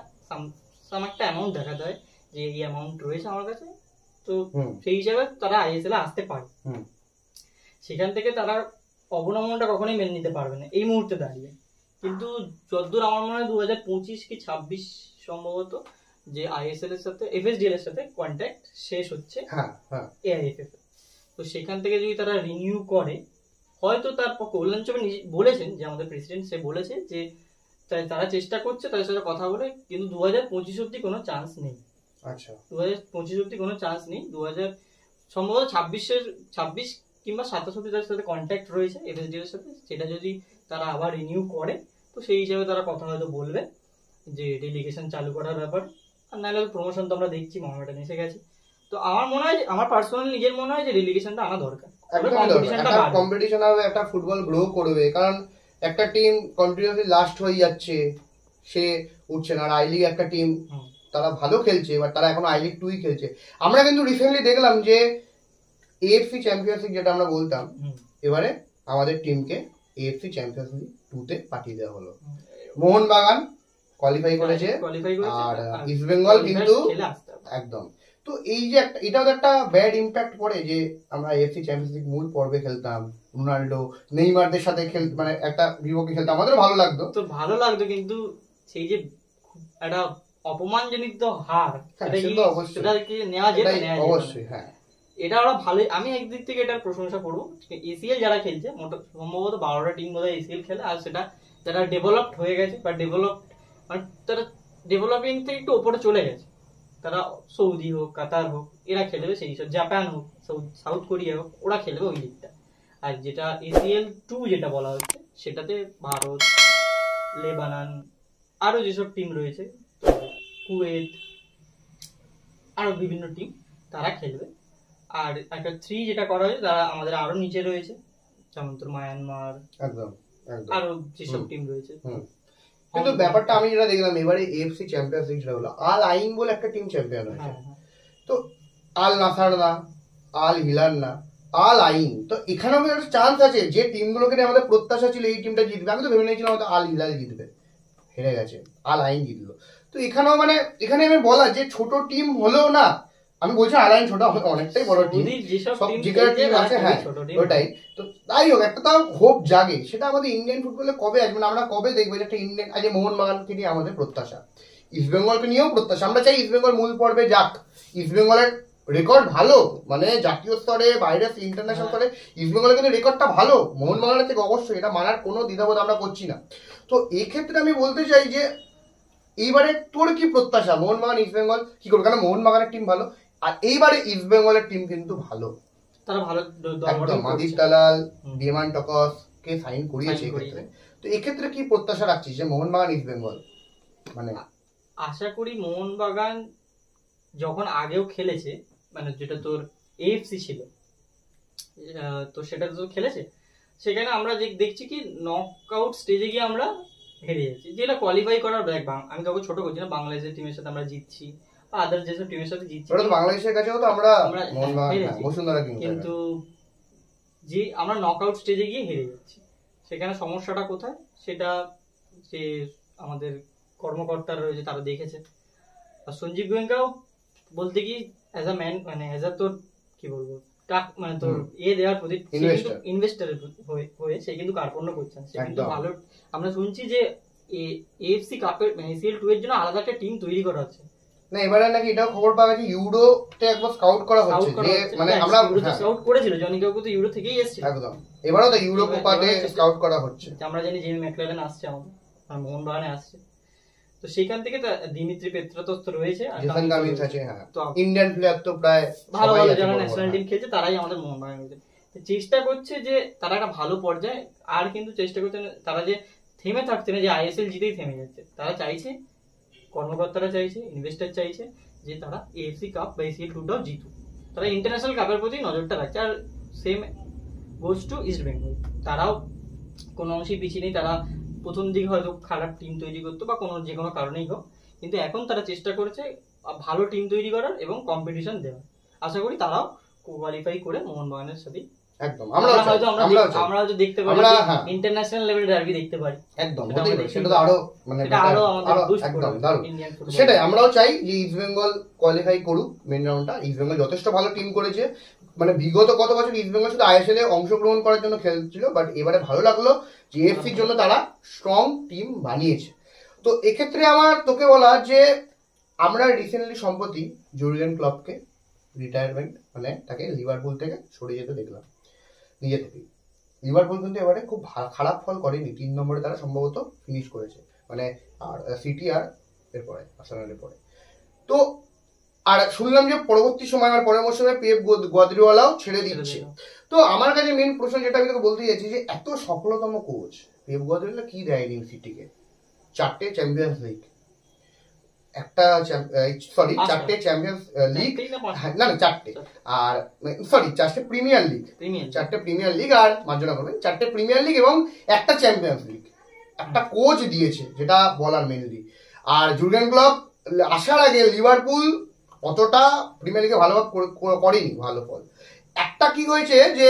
একটা অ্যামাউন্ট দেখাতে হয় যে এই অ্যামাউন্ট রয়েছে আমার কাছে, তো সেই হিসাবে তারা আইএসএল এ আসতে পারে। সেখান থেকে তারা অবনমনটা কখনোই মেনে নিতে পারবে না এই মুহূর্তে দাঁড়িয়ে, কিন্তু যতদূর আমার মনে হয় 2025 কি 26 সম্ভবত যে আইএসএল এর সাথে এফএসডিএল এর সাথে কন্ট্যাক্ট শেষ হচ্ছে এআইএফএফ, তো সেখান থেকে যদি তারা রিনিউ করে, হয়তো তারপর কল্যাণ চৌবে বলেছেন যে আমাদের প্রেসিডেন্ট, সে বলেছে যে তারা চেষ্টা করছে তাদের সাথে কথা বলে, কিন্তু 2025 অব্দি কোনো চান্স নেই। আচ্ছা, 2025 অব্দি কোনো চান্স নেই, সম্ভবত 26 কিংবা 27 অব্দি তাদের সাথে কন্ট্যাক্ট রয়েছে এফএসডিএল এর সাথে, সেটা যদি তারা আবার রিনিউ করে তো সেই হিসাবে তারা কথা হয়তো বলবে যে ডেলিগেশন চালু করার ব্যাপার, আর নাহলে প্রমোশন তো আমরা দেখছি মোহামেডান এসে গেছে। তো আমার মনে হয়, আমার পার্সোনালি নিজের মনে হয় যে রেলিগেশনটা আনা দরকার, কম্পিটিশন হবে, একটা ফুটবল গ্রো করবে, কারণ একটা টিম কন্টিনিউয়াসলি লাস্ট হয়ে যাচ্ছে, সে উঠছে না, আর আই লিগ একটা টিম তারা ভালো খেলছে, এবার তারা এখন আই লিগ 2ই খেলছে। আমরা কিন্তু রিসেন্টলি দেখলাম যে এএফসি চ্যাম্পিয়ন্স লিগ যেটা আমরা বলতাম, এবারে আমাদের টিমকে এএফসি চ্যাম্পিয়ন্স লিগ 2-তে পাঠিয়ে দেওয়া হলো। মোহনবাগান কোয়ালিফাই করেছে, আর ইস্ট বেঙ্গল কিন্তু একদম। তো এই যে এটাও একটা ব্যাড ইম্প্যাক্ট পড়ে যে আমরা এএফসি চ্যাম্পিয়ন্স লিগ মূল পর্বে খেলতাম, রোনাল্ডো নেইমারদের সাথে মানে একটা বিপক্ষে খেলতাম, আমাদের ভালো লাগতো, কিন্তু সেই যে একটা অপমানজনিত হার, সেটাকে নেওয়া যেত অবশ্যই। হ্যাঁ, এটা ওরা ভালো, আমি একদিক থেকে এটার প্রশংসা করবো। এসিএল যারা খেলছে সম্ভবত 12টা টিম বোধহয় এসিএল খেলে, আর সেটা যারা ডেভেলপড হয়ে গেছে বা মানে তারা ডেভেলপিং থেকে একটু ওপরে চলে গেছে, তারা সৌদি হোক, কাতার হোক, এরা খেলবে সেই সব, জাপান হোক, সাউথ কোরিয়া হোক, ওরা খেলবে ওই লিগটা। আর যেটা এসিএল 2 যেটা বলা হচ্ছে, সেটাতে ভারত, লেবানন, আরো যেসব টিম রয়েছে, কুয়েত, আরো বিভিন্ন টিম তারা খেলবে। আর একটা 3 যেটা করা হয়েছে, তারা আমাদের আরো নিচে রয়েছে, যেমন তোর মায়ানমার, আরো যেসব টিম রয়েছে। কিন্তু ব্যাপারটা আমি যেটা দেখলাম এবারে এএফসি চ্যাম্পিয়ন্স লিগ যেটা হলো, আল আইন বলে একটা টিম চ্যাম্পিয়ন হয়েছে, তো আল নাসার না, আল হিলাল না, আল আইন, তো এখানে আমাদের একটা চান্স আছে যে টিমগুলোকে নিয়ে আমাদের প্রত্যাশা ছিল এই টিমটা জিতবে, আমি তো ভেবে নিয়েছিলাম হয়তো আল হিলাল জিতবে, হেরে গেছে, আল আইন জিতলো। তো এখানেও মানে এখানে আমি বলা যে ছোট টিম হলেও না, আমি বলছি আল আইন ছোট, অনেকটাই বড় টিম, সব যেখানে টিম আছে, হ্যাঁ ওটাই, তো তাই হোক একটা তাও হোপ জাগে, সেটা আমাদের ইন্ডিয়ান ফুটবলে কবে আসবে না, আমরা কবে দেখবো একটা ইন্ডিয়ান, আজ মোহনবাগানকে নিয়ে আমাদের প্রত্যাশা, ইস্ট বেঙ্গলকে নিয়েও প্রত্যাশা, আমরা চাই ইস্ট বেঙ্গল মূল পর্বে যাক, ইস্ট বেঙ্গলের রেকর্ড ভালো, মানে জাতীয় স্তরে বাইরে ইন্টারন্যাশনাল স্তরে ইস্ট বেঙ্গলের কিন্তু রেকর্ডটা ভালো মোহনবাগানের থেকে, অবশ্যই এটা মানার কোনো দ্বিধাবোধ আমরা করছি না। তো এই ক্ষেত্রে আমি বলতে চাই যে এইবারে তোর কি প্রত্যাশা, মোহনবাগান ইস্ট বেঙ্গল কি করবে? কারণ মোহনবাগানের টিম ভালো, আর এইবারে ইস্ট বেঙ্গলের টিম কিন্তু ভালো, তারা ভালো একদম, আদিত দালাল, ডিমান টকস কে সাইন করিয়েছে এক্ষেত্রে, তো এক্ষেত্রে কি প্রত্যাশা রাখছিস যে মোহনবাগান ইস্ট বেঙ্গল? মানে আশা করি মোহনবাগান যখন আগেও খেলেছে, মানে যেটা তোর এএফসি ছিল, তো সেটা তো খেলেছে, সেখানে আমরা দেখছি কি নকআউট স্টেজে গিয়ে আমরা হেরে যাচ্ছি, যেটা কোয়ালিফাই করার দেখ, আমি কাউকে ছোট করছি না, বাংলাদেশের টিমের সাথে আমরা জিতছি বা আদার যেসব টিমের সাথে জিতছি, ওটা তো বাংলাদেশের কাছেও তো আমরা হেরেছি, বসুন্ধরা কিংস, কিন্তু যে আমরা নকআউট স্টেজে গিয়ে হেরে যাচ্ছি, সেখানে সমস্যাটা কোথায় সেটা যে আমাদের কর্মকর্তারা রয়েছে তারা দেখেছে। আর সঞ্জীব গোয়েঙ্কাও বলতে কি অ্যাজ আ ম্যান, মানে অ্যাজ আ তোর কি বলবো মানে তোর দেওয়ার প্রতি ইনভেস্টারের হয়ে সে কিন্তু কার্পণ্য করছেন, সে কিন্তু ভালো। আমরা শুনছি যে এএফসি কাপের মানে এসিএল 2 এর জন্য আলাদা একটা টিম তৈরি করা হচ্ছে। না এবারে নাকি এটাও খবর পাওয়া গেছে ইউরোতে একবার স্কাউট করা হচ্ছে, যে মানে আমরা স্কাউট করেছিল, জনি কাকু তো ইউরো থেকেই এসেছিল একদম, এবারেও তো ইউরো কোপাতে স্কাউট করা হচ্ছে। আমরা জানি জেমি ম্যাকলারেন আসছে, আমাদের মোহনবাগানে আসছে, তো সেখান থেকে দিমিত্রি পেত্রাতস তো রয়েছে, আর জেসন গামিন্স আছে, হ্যাঁ ইন্ডিয়ান প্লেয়ার তো প্রায় ভালো ভালো যারা ন্যাশনাল টিম খেলছে তারাই আমাদের মোহনবাগানে রয়েছে। চেষ্টা করছে যে তারা একটা ভালো পর্যায়ে, আর কিন্তু চেষ্টা করছে তারা যে থেমে থাকছে না, যে আইএসএল জিতেই থেমে যাচ্ছে, তারা চাইছে, কর্মকর্তারা চাইছে, ইনভেস্টার চাইছে যে তারা এএফসি কাপ বা এসিএল 2টাও জিতুক, তারা ইন্টারন্যাশনাল কাপের প্রতি নজরটা রাখছে। আর same goes to East Bengal, তারাও কোনো অংশেই পিছিয়ে নেই, তারা প্রথম দিকে হয়তো খারাপ টিম তৈরি করতো বা কোনো যে কোনো কারণেই হোক, কিন্তু এখন তারা চেষ্টা করছে ভালো টিম তৈরি করার এবং কম্পিটিশন দেওয়ার। আশা করি তারাও কোয়ালিফাই করে মোহনবাগানের সাথে একদম আমরা হয়তো দেখতে পারি, ইন্টারন্যাশনাল লেভেল ডার্বি দেখতে পারি, একদম সেটা তো আরো মানে আরো একদম দারুণ। সেটাই আমরাও চাই যে ইস্ট বেঙ্গল কোয়ালিফাই করুক মেন রাউন্ডটা। ইস্ট বেঙ্গল যথেষ্ট ভালো টিম করেছে, মানে বিগত কত বছর ইস্ট বেঙ্গল শুধু আইএসএল এ অংশগ্রহণ করার জন্য খেলছিল, বাট এবারে ভালো লাগলো যে এএফসির জন্য তারা স্ট্রং টিম বানিয়েছে। তো এক্ষেত্রে আমার তোকে বলা যে আমরা রিসেন্টলি সম্প্রতি জুরিগেন ক্লপকে রিটায়ারমেন্ট মানে তাকে লিভারপুল থেকে সরে যেতে দেখলাম নিজে থেকেই। লিভারপুল কিন্তু এবারে খুব খারাপ ফল করেনি, 3 নম্বরে তারা সম্ভবত ফিনিশ করেছে, মানে আর সিটি আর এরপরে আর্সেনালের পরে। তো আর শুনলাম যে পরবর্তী সময় আর পরের মৌসুমে পেপ গোয়াদ্রিওয়ালাও ছেড়ে দিচ্ছে। তো আমার কাছে মেন প্রশ্ন যেটা আমি তোকে বলতে চাইছি যে এত সফলতম কোচ পেপ গোয়াদ্রিওয়ালা কি দেয়নি সিটিকে? 4টে চ্যাম্পিয়ন্স লিগ, একটা চারটে চ্যাম্পিয়ন্স লিগ, না 4টে, আর 4টে প্রিমিয়ার লিগ, 4টে প্রিমিয়ার লিগ, আর মার্জনা করবেন 4টে প্রিমিয়ার লিগ এবং একটা চ্যাম্পিয়ন্স লিগ, একটা কোচ দিয়েছে যেটা বলার মেনলি। আর জুর্গেন ক্লপ আসার আগে লিভারপুল অতটা প্রিমিয়ার লিগে ভালো করেনি ভালো ফল। একটা কি হয়েছে যে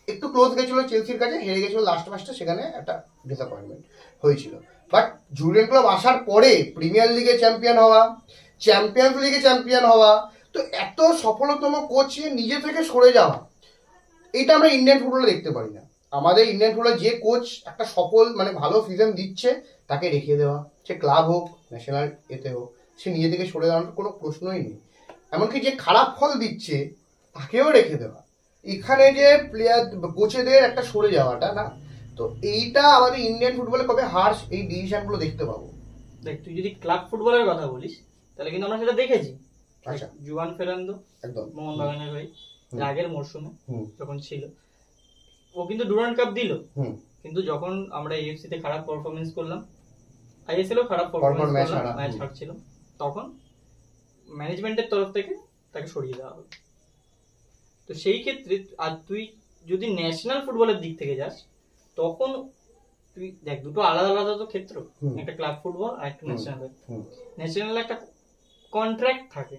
একটু ক্লোজ গেছিল চেলসির কাছে, হেরে গেছিল লাস্ট ম্যাচটা, সেখানে একটা ডিসঅ্যাপয়েন্টমেন্ট হয়েছিল। বাট জুর্গেন ক্লপ আসার পরে প্রিমিয়ার লিগে চ্যাম্পিয়ন হওয়া, চ্যাম্পিয়ন্স লিগে চ্যাম্পিয়ন হওয়া, তো এত সফলতম কোচ নিজে থেকে সরে যাওয়া, এটা আমরা ইন্ডিয়ান ফুটবলে দেখতে পারি না। আমাদের ইন্ডিয়ান ফুটবলে যে কোচ একটা সফল মানে ভালো সিজন দিচ্ছে তাকে রেখে দেওয়া, সে ক্লাব হোক ন্যাশনাল এতে হোক, সে নিজে থেকে সরে যাওয়ার কোনো প্রশ্নই নেই। এমনকি যে খারাপ ফল দিচ্ছে তাকেও রেখে দেওয়া, এখানে যে প্লেয়ার কোচেদের একটা সরে যাওয়াটা না, তো এইটা আমাদের ইন্ডিয়ান ফুটবলে কবে হার্শ এই ডিসিশনগুলো দেখতে পাবো? দেখ তুই যদি ক্লাব ফুটবলের কথা বলিস তাহলে কিন্তু আমরা সেটা দেখেছি। আচ্ছা, জুয়ান ফেরান্দো একদম মোহনবাগানের হয়ে আগের মরশুমে যখন ছিল, ও কিন্তু ডুরান্ড কাপ দিল, কিন্তু যখন আমরা এএফসি তে খারাপ পারফরমেন্স করলাম, আইএসএল ও খারাপ পারফরমেন্স করলাম, ম্যাচ হারছিল, তখন ম্যানেজমেন্টের তরফ থেকে তাকে সরিয়ে দেওয়া হলো। তো সেই ক্ষেত্রে আর তুই যদি ন্যাশনাল ফুটবলের দিক থেকে যাস, তখন তুই দেখ দুটো আলাদা আলাদা তো ক্ষেত্র, একটা ক্লাব ফুটবল আর একটা ন্যাশনাল। ন্যাশনাল একটা কন্ট্রাক্ট থাকে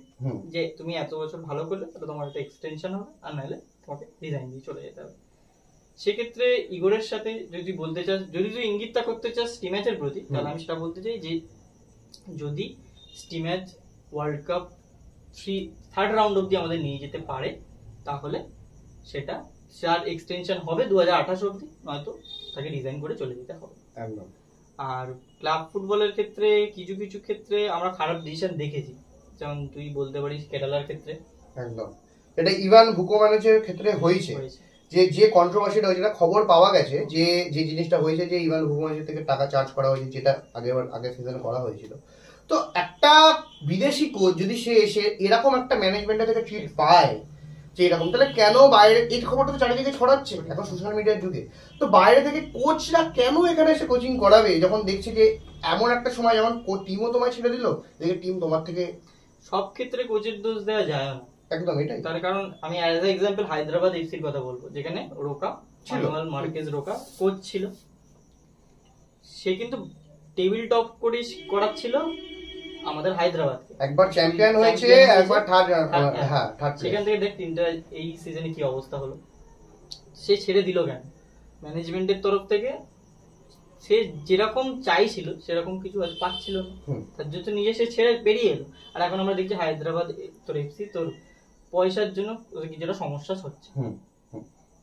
যে তুমি এত বছর ভালো করলে তাহলে তোমার একটা এক্সটেনশন হবে, আর নাহলে তোমাকে রিজাইন দিয়ে চলে যেতে হবে। সেক্ষেত্রে ইগোরের সাথে যদি বলতে চাস, যদি তুই ইঙ্গিতটা করতে চাস স্টিম্যাচের প্রতি, তাহলে আমি সেটা বলতে চাই যে যদি Stimac world cup third round অব্দি আমাদের নিয়ে যেতে পারে, তাহলে সেটা তার এক্সটেনশন হবে 2028 অব্দি, নয়তো তাকে রিজাইন করে চলে যেতে হবে। একদম। আর ক্লাব ফুটবলের ক্ষেত্রে কিছু কিছু ক্ষেত্রে আমরা খারাপ ডিসিশন দেখেছি, যেমন তুই বলতে পারিস কেরালার ক্ষেত্রে। একদম, এটা ইভান ভুকোমানের ক্ষেত্রে হয়েছে, যে কন্ট্রোভার্সিটা হয়েছে, খবর পাওয়া গেছে যে জিনিসটা হয়েছে যে ইভান ভুকোমানের থেকে টাকা চার্জ করা হয়েছে, যেটা আগের সিজনে করা হয়েছিল। তো একটা বিদেশি কোচ যদি সে এসে এরকম একটা ম্যানেজমেন্টের থেকে ট্রিট পায় যে এরকম, তাহলে কেন বাইরে এই খবরটা তো চারিদিকে ছড়াচ্ছে এখন সোশ্যাল মিডিয়ার যুগে, তো বাইরে থেকে কোচরা কেন এখানে এসে কোচিং করাবে যখন দেখছে যে এমন একটা সময় যখন টিমও তোমায় ছেড়ে দিল, দেখে টিম তোমার থেকে সব ক্ষেত্রে কোচের দোষ দেওয়া যায় না, একদম এটাই। তার কারণ আমি অ্যাজ এ এক্সাম্পল হায়দ্রাবাদ এফসির কথা বলবো, যেখানে রোকা মার্কেজ রোকা কোচ ছিল, সে কিন্তু টেবিল টপ করে করাচ্ছিল আমাদের হায়দ্রাবাদ, একবার চ্যাম্পিয়ন হয়েছে, একবার থার্ড। হ্যাঁ, সেখান থেকে দেখ তিনটা এই সিজনে কি অবস্থা হলো। সে ছেড়ে দিল কেন? ম্যানেজমেন্টের তরফ থেকে সে যেরকম চাইছিল সেরকম কিছু আজ পাচ্ছিল না, তার জন্য নিজে সে ছেড়ে বেরিয়ে এলো। আর এখন আমরা দেখছি হায়দ্রাবাদ তোর এফসি তোর পয়সার জন্য কিছুটা সমস্যা হচ্ছে।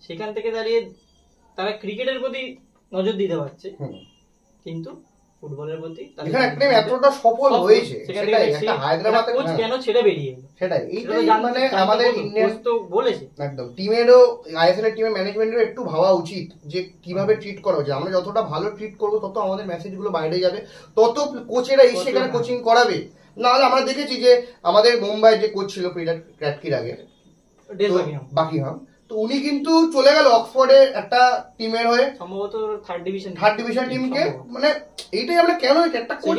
সেখান থেকে দাঁড়িয়ে তারা ক্রিকেটের প্রতি নজর দিতে পারছে, কিন্তু ফুটবলের প্রতি এতটা সফল হয়েছে, সেটাই একটা হায়দ্রাবাদ কোচ কেন ছেড়ে বেরিয়ে এলো, সেটাই। এইটাই মানে আমাদের ইন্ডিয়ান তো বলেছে একদম টিমেরও, আইএসএল এর টিমের ম্যানেজমেন্টেরও একটু ভাবা উচিত যে কিভাবে ট্রিট করা উচিত। আমরা যতটা ভালো ট্রিট করবো তত আমাদের মেসেজগুলো বাইরে যাবে, তত কোচেরা এসে এখানে কোচিং করাবে। নাহলে আমরা দেখেছি যে আমাদের মুম্বাই যে কোচ ছিল পিটার ক্র্যাটকির আগে, বাকিহাম, তো উনি কিন্তু চলে গেল অক্সফোর্ডে একটা টিমের হয়ে, সম্ভবত থার্ড ডিভিশন টিমকে, মানে এইটাই আমরা কেন একটা কোচ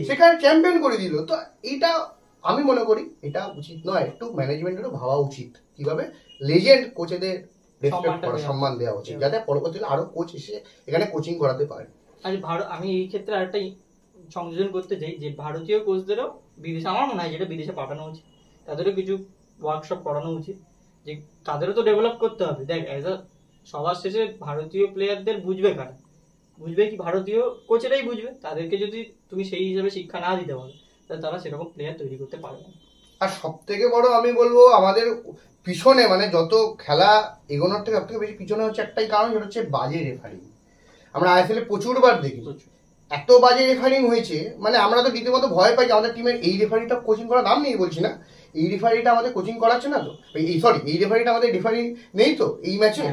সেখানে চ্যাম্পিয়ন করে দিল। তো এইটা আমি মনে করি এটা উচিত নয়, একটু ম্যানেজমেন্টেরও ভাবা উচিত কিভাবে লেজেন্ড কোচেদের রেসপেক্ট করা, সম্মান দেওয়া উচিত, যাতে পরবর্তীতে আরো কোচ এসে এখানে কোচিং করাতে পারে। আমি এই ক্ষেত্রে আরেকটা সংযোজন করতে চাই যে ভারতীয় কোচদেরও বিদেশে, আমার মনে হয় যেটা বিদেশে পাঠানো উচিত, তাদেরও কিছু ওয়ার্কশপ করানো উচিত, যে তাদেরও তো ডেভেলপ করতে হবে। দেখ অ্যাজ আ সবার শেষে ভারতীয় প্লেয়ারদের বুঝবে কারা, বুঝবে কি ভারতীয় কোচেরাই বুঝবে। তাদেরকে যদি তুমি সেই হিসাবে শিক্ষা না দিতে পারো তাহলে তারা সেরকম প্লেয়ার তৈরি করতে পারবে না। আর সব থেকে বড় আমি বলবো আমাদের পিছনে, মানে যত খেলা এগোনোর থেকে সব থেকে বেশি পিছনে হচ্ছে একটাই কারণ, সেটা হচ্ছে বাজে রেফারিং। আমরা আইএসএল এ প্রচুরবার দেখি এত বাজে রেফারিং হয়েছে, মানে আমরা তো রীতিমতো ভয় পাই যে আমাদের টিমের এই রেফারিটা কোচিং করার নাম নেই বলছি না, এই রেফারিটা আমাদের কোচিং করাচ্ছে না তো, এই রেফারিটা আমাদের রেফারি নেই তো এই ম্যাচে,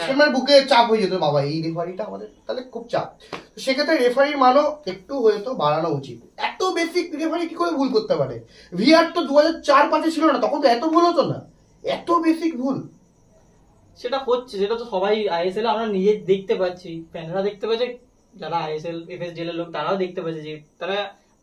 সে মানে বুকে চাপ হয়ে যেত, বাবা এই রেফারিটা আমাদের, তাহলে খুব চাপ। তো সেক্ষেত্রে রেফারির মানও একটু হয়তো বাড়ানো উচিত। এত বেসিক রেফারি কি করে ভুল করতে পারে? ভিআর তো 2004-05 ছিল না, তখন তো এত ভুল হতো না, এত বেসিক ভুল। সেটা হচ্ছে, সেটা তো সবাই আইএসএল আমরা নিজে দেখতে পাচ্ছি, ফ্যানরা দেখতে পাচ্ছে, যারা আইএসএল এফএসডিএল এর লোক তারাও দেখতে পাচ্ছে যে তারা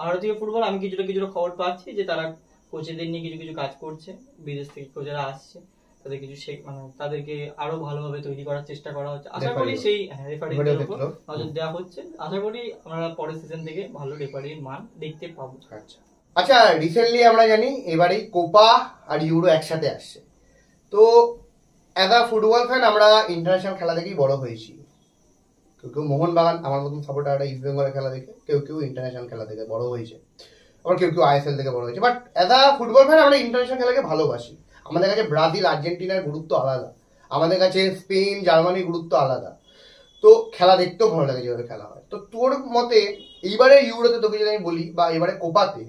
ভারতীয় ফুটবল, আমি কিছুটা খবর পাচ্ছি যে তারা কোচেদের নিয়ে কিছু কাজ করছে, বিদেশ থেকে কোচেরা আসছে, তাদের কিছু মানে তাদেরকে আরো ভালোভাবে তৈরি করার চেষ্টা করা হচ্ছে। আশা করি সেই রেফারির উপর নজর দেওয়া হচ্ছে, আশা করি আমরা পরের সিজন থেকে ভালো রেফারির মান দেখতে পাবো। আচ্ছা, রিসেন্টলি আমরা জানি এবারেই কোপা আর ইউরো একসাথে আসছে, তো অ্যাজ আ ফুটবল ফ্যান আমরা ইন্টারন্যাশনাল খেলা দেখেই বড় হয়েছি। কেউ মোহনবাগান, আমার মতন সাপোর্টাররা ইস্ট বেঙ্গলের খেলা দেখে, কেউ ইন্টারন্যাশনাল খেলা দেখে বড় হয়েছে, আবার কেউ আইএসএল থেকে বড় হয়েছে। But as a football fan আমরা ইন্টারন্যাশনাল খেলাকে ভালোবাসি। আমাদের কাছে ব্রাজিল, আর্জেন্টিনার গুরুত্ব আলাদা, আমাদের কাছে স্পেন, জার্মানির গুরুত্ব আলাদা। তো খেলা দেখতেও ভালো লাগে যেভাবে খেলা হয়। তো তোর মতে এইবারে ইউরোতে তোকে যদি আমি বলি, বা এবারে কোপাতে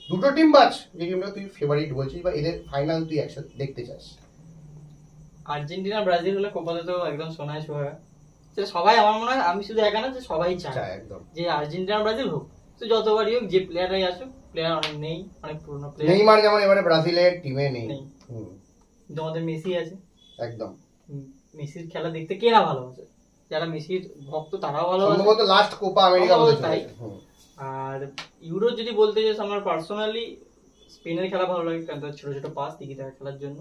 দুটো টিম বাছ, যে টিমটা তুই ফেভারিট বলছিস, বা এদের ফাইনাল তুই একসাথে দেখতে চাস? আর্জেন্টিনা ব্রাজিল হলে কোপাতে তো একদম সোনায় সোহাগা, সবাই, আমার মনে হয় আমি শুধু একা না, যে সবাই চায় একদম যে আর্জেন্টিনা ব্রাজিল হোক। তো যতবারই হোক, যে প্লেয়াররাই আসুক, প্লেয়ার অনেক নেই, অনেক পুরনো প্লেয়ার, নেইমার যেমন এবারে ব্রাজিলের টিমে নেই, কিন্তু আমাদের মেসি আছে, একদম মেসির খেলা দেখতে কে না ভালোবাসে, যারা মেসির ভক্ত তারাও ভালোবাসে, সম্ভবত লাস্ট কোপা আমেরিকা বলতে তাই। আর ইউরো যদি বলতে যাস, আমার পার্সোনালি স্পেনের খেলা ভালো লাগে, কারণ তার ছোট ছোট পাস দিকে তারা খেলার জন্য,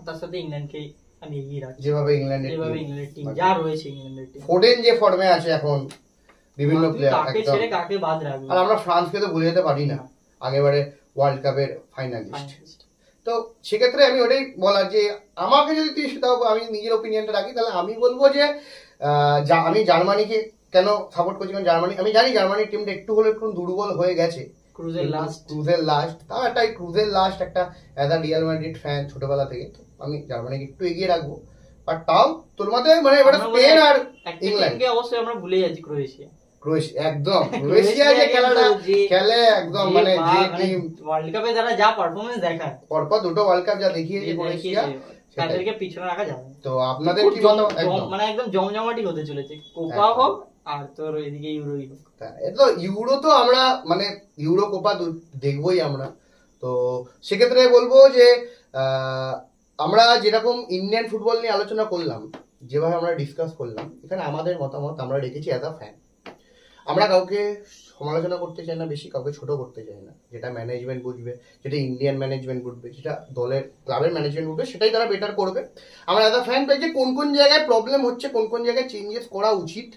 তার সাথে ইংল্যান্ডকে আমি এগিয়ে রাখি, যেভাবে ইংল্যান্ডের টিম যা রয়েছে, ইংল্যান্ডের টিম ফোডেন যে ফর্মে আছে এখন, বিভিন্ন প্লেয়ার, কাকে ছেড়ে কাকে বাদ রাখবে। আর আমরা ফ্রান্সকে তো ভুলে যেতে পারি না, আগেবারে ওয়ার্ল্ড কাপের ফাইনালিস্ট। তো সেক্ষেত্রে আমি ওটাই বলার, যে আমাকে যদি তুই সেটাও আমি নিজের ওপিনিয়নটা রাখি, তাহলে আমি বলবো যে আমি জার্মানিকে কেন সাপোর্ট করছি, কারণ জার্মানি, আমি জানি জার্মানির টিমটা একটু হলে একটু দুর্বল হয়ে গেছে, ক্রুজের লাস্ট, তাও একটা ক্রুজের লাস্ট একটা as a Real Madrid fan ছোটবেলা থেকে, তো আমি জার্মানিকে একটু এগিয়ে রাখবো। বাট তাও তোর মতে মানে এবারে স্পেন আর ইংল্যান্ডকে অবশ্যই আমরা ভুলে যাচ্ছি, ক্রোয়েশিয়া একদম, ক্রোয়েশিয়া যে খেলাটা খেলে একদম, মানে যে টিম ওয়ার্ল্ড কাপে যারা যা পারফরম্যান্স দেখায়, পরপর দুটো ওয়ার্ল্ড কাপ যা দেখিয়েছে ক্রোয়েশিয়া, তাদেরকে পিছনে রাখা যাবে। তো আপনাদের কি মত? মানে একদম জমজমাটি হতে চলেছে, কোপা হোক আর তোর এদিকে ইউরোই হোক। তো ইউরো তো আমরা মানে ইউরো কোপা দেখবোই আমরা। তো সেক্ষেত্রে বলবো যে আমরা যেরকম ইন্ডিয়ান ফুটবল নিয়ে আলোচনা করলাম, যেভাবে আমরা ডিসকাস করলাম, এখানে আমাদের মতামত আমরা রেখেছি অ্যাজ আ ফ্যান। আমরা কাউকে সমালোচনা করতে চাই না বেশি, কাউকে ছোট করতে চাই না। যেটা ম্যানেজমেন্ট বুঝবে, যেটা ইন্ডিয়ান ম্যানেজমেন্ট বুঝবে, যেটা দলের ক্লাবের ম্যানেজমেন্ট বুঝবে, সেটাই তারা বেটার করবে। আমরা এত ফ্যান পাই যে কোন কোন জায়গায় প্রবলেম হচ্ছে, কোন কোন জায়গায় চেঞ্জেস করা উচিত।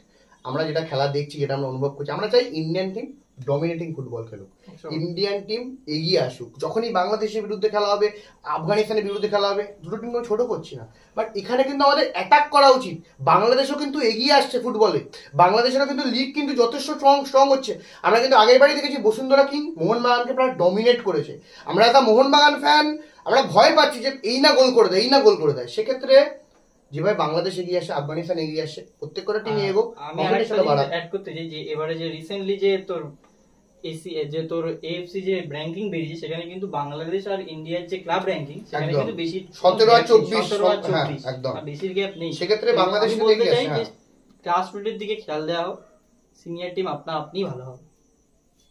আমরা যেটা খেলা দেখছি, যেটা আমরা অনুভব করছি, আমরা চাই ইন্ডিয়ান টিম ডমিনেটিং ফুটবল খেলুক, ইন্ডিয়ান টিম এগিয়ে আসুক। যখনই বাংলাদেশের বিরুদ্ধে খেলা হবে, আফগানিস্তানের বিরুদ্ধে খেলা হবে, দুটো টিম ছোট করছি না, বাট এখানে কিন্তু আমাদের অ্যাটাক করা উচিত। বাংলাদেশও কিন্তু এগিয়ে আসছে ফুটবলে, বাংলাদেশেরও কিন্তু লিগ কিন্তু যথেষ্ট স্ট্রং হচ্ছে। আমরা কিন্তু আগের বারই দেখেছি বসুন্ধরা কিং মোহনবাগানকে প্রায় ডমিনেট করেছে। আমরা একটা মোহনবাগান ফ্যান, আমরা ভয় পাচ্ছি যে এই না গোল করে দেয়, এই না গোল করে দেয়। সেক্ষেত্রে যেভাবে বাংলাদেশ এগিয়ে আসে, আফগানিস্তান এগিয়ে আসে, প্রত্যেক কটা টিম এগোক, আমি অ্যাড করতে চাই যে এবারে যে রিসেন্টলি যে তোর তোর এএফসি যে র্যাঙ্কিং বেরিয়েছে, সেখানে কিন্তু বাংলাদেশ আর ইন্ডিয়ার যে ক্লাব র্যাঙ্কিং সেখানে কিন্তু বেশি 17 আর 24 একদম বেশির গ্যাপ নেই। সেক্ষেত্রে বাংলাদেশ বলতে চাই যে ক্লাস রুটের দিকে খেয়াল দেওয়া হোক, সিনিয়র টিম আপনি ভালো হবে।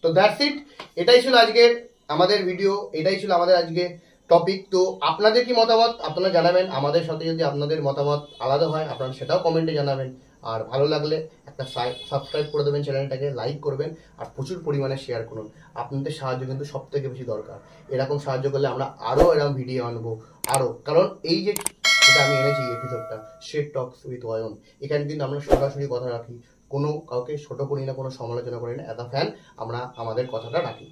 তো দ্যাটস ইট, এটাই ছিল আজকের আমাদের ভিডিও, এটাই ছিল আমাদের আজকে টপিক। তো আপনাদের কি মতামত আপনারা জানাবেন, আমাদের সাথে যদি আপনাদের মতামত আলাদা হয় আপনারা সেটাও কমেন্টে জানাবেন। আর ভালো লাগলে একটা সাবস্ক্রাইব করে দেবেন, চ্যানেলটাকে লাইক করবেন, আর প্রচুর পরিমাণে শেয়ার করুন। আপনাদের সাহায্য কিন্তু সব থেকে বেশি দরকার। এরকম সাহায্য করলে আমরা আরও এরকম ভিডিও আনবো আরও, কারণ এই যে যেটা আমি এনেছি এপিসোডটা স্ট্রেট টকস উইথ অয়ন, এখানে কিন্তু আমরা সরাসরি কথা রাখি, কোনো কাউকে ছোট করি না, কোনো সমালোচনা করি না। এত ফ্যান আমরা আমাদের কথাটা রাখি।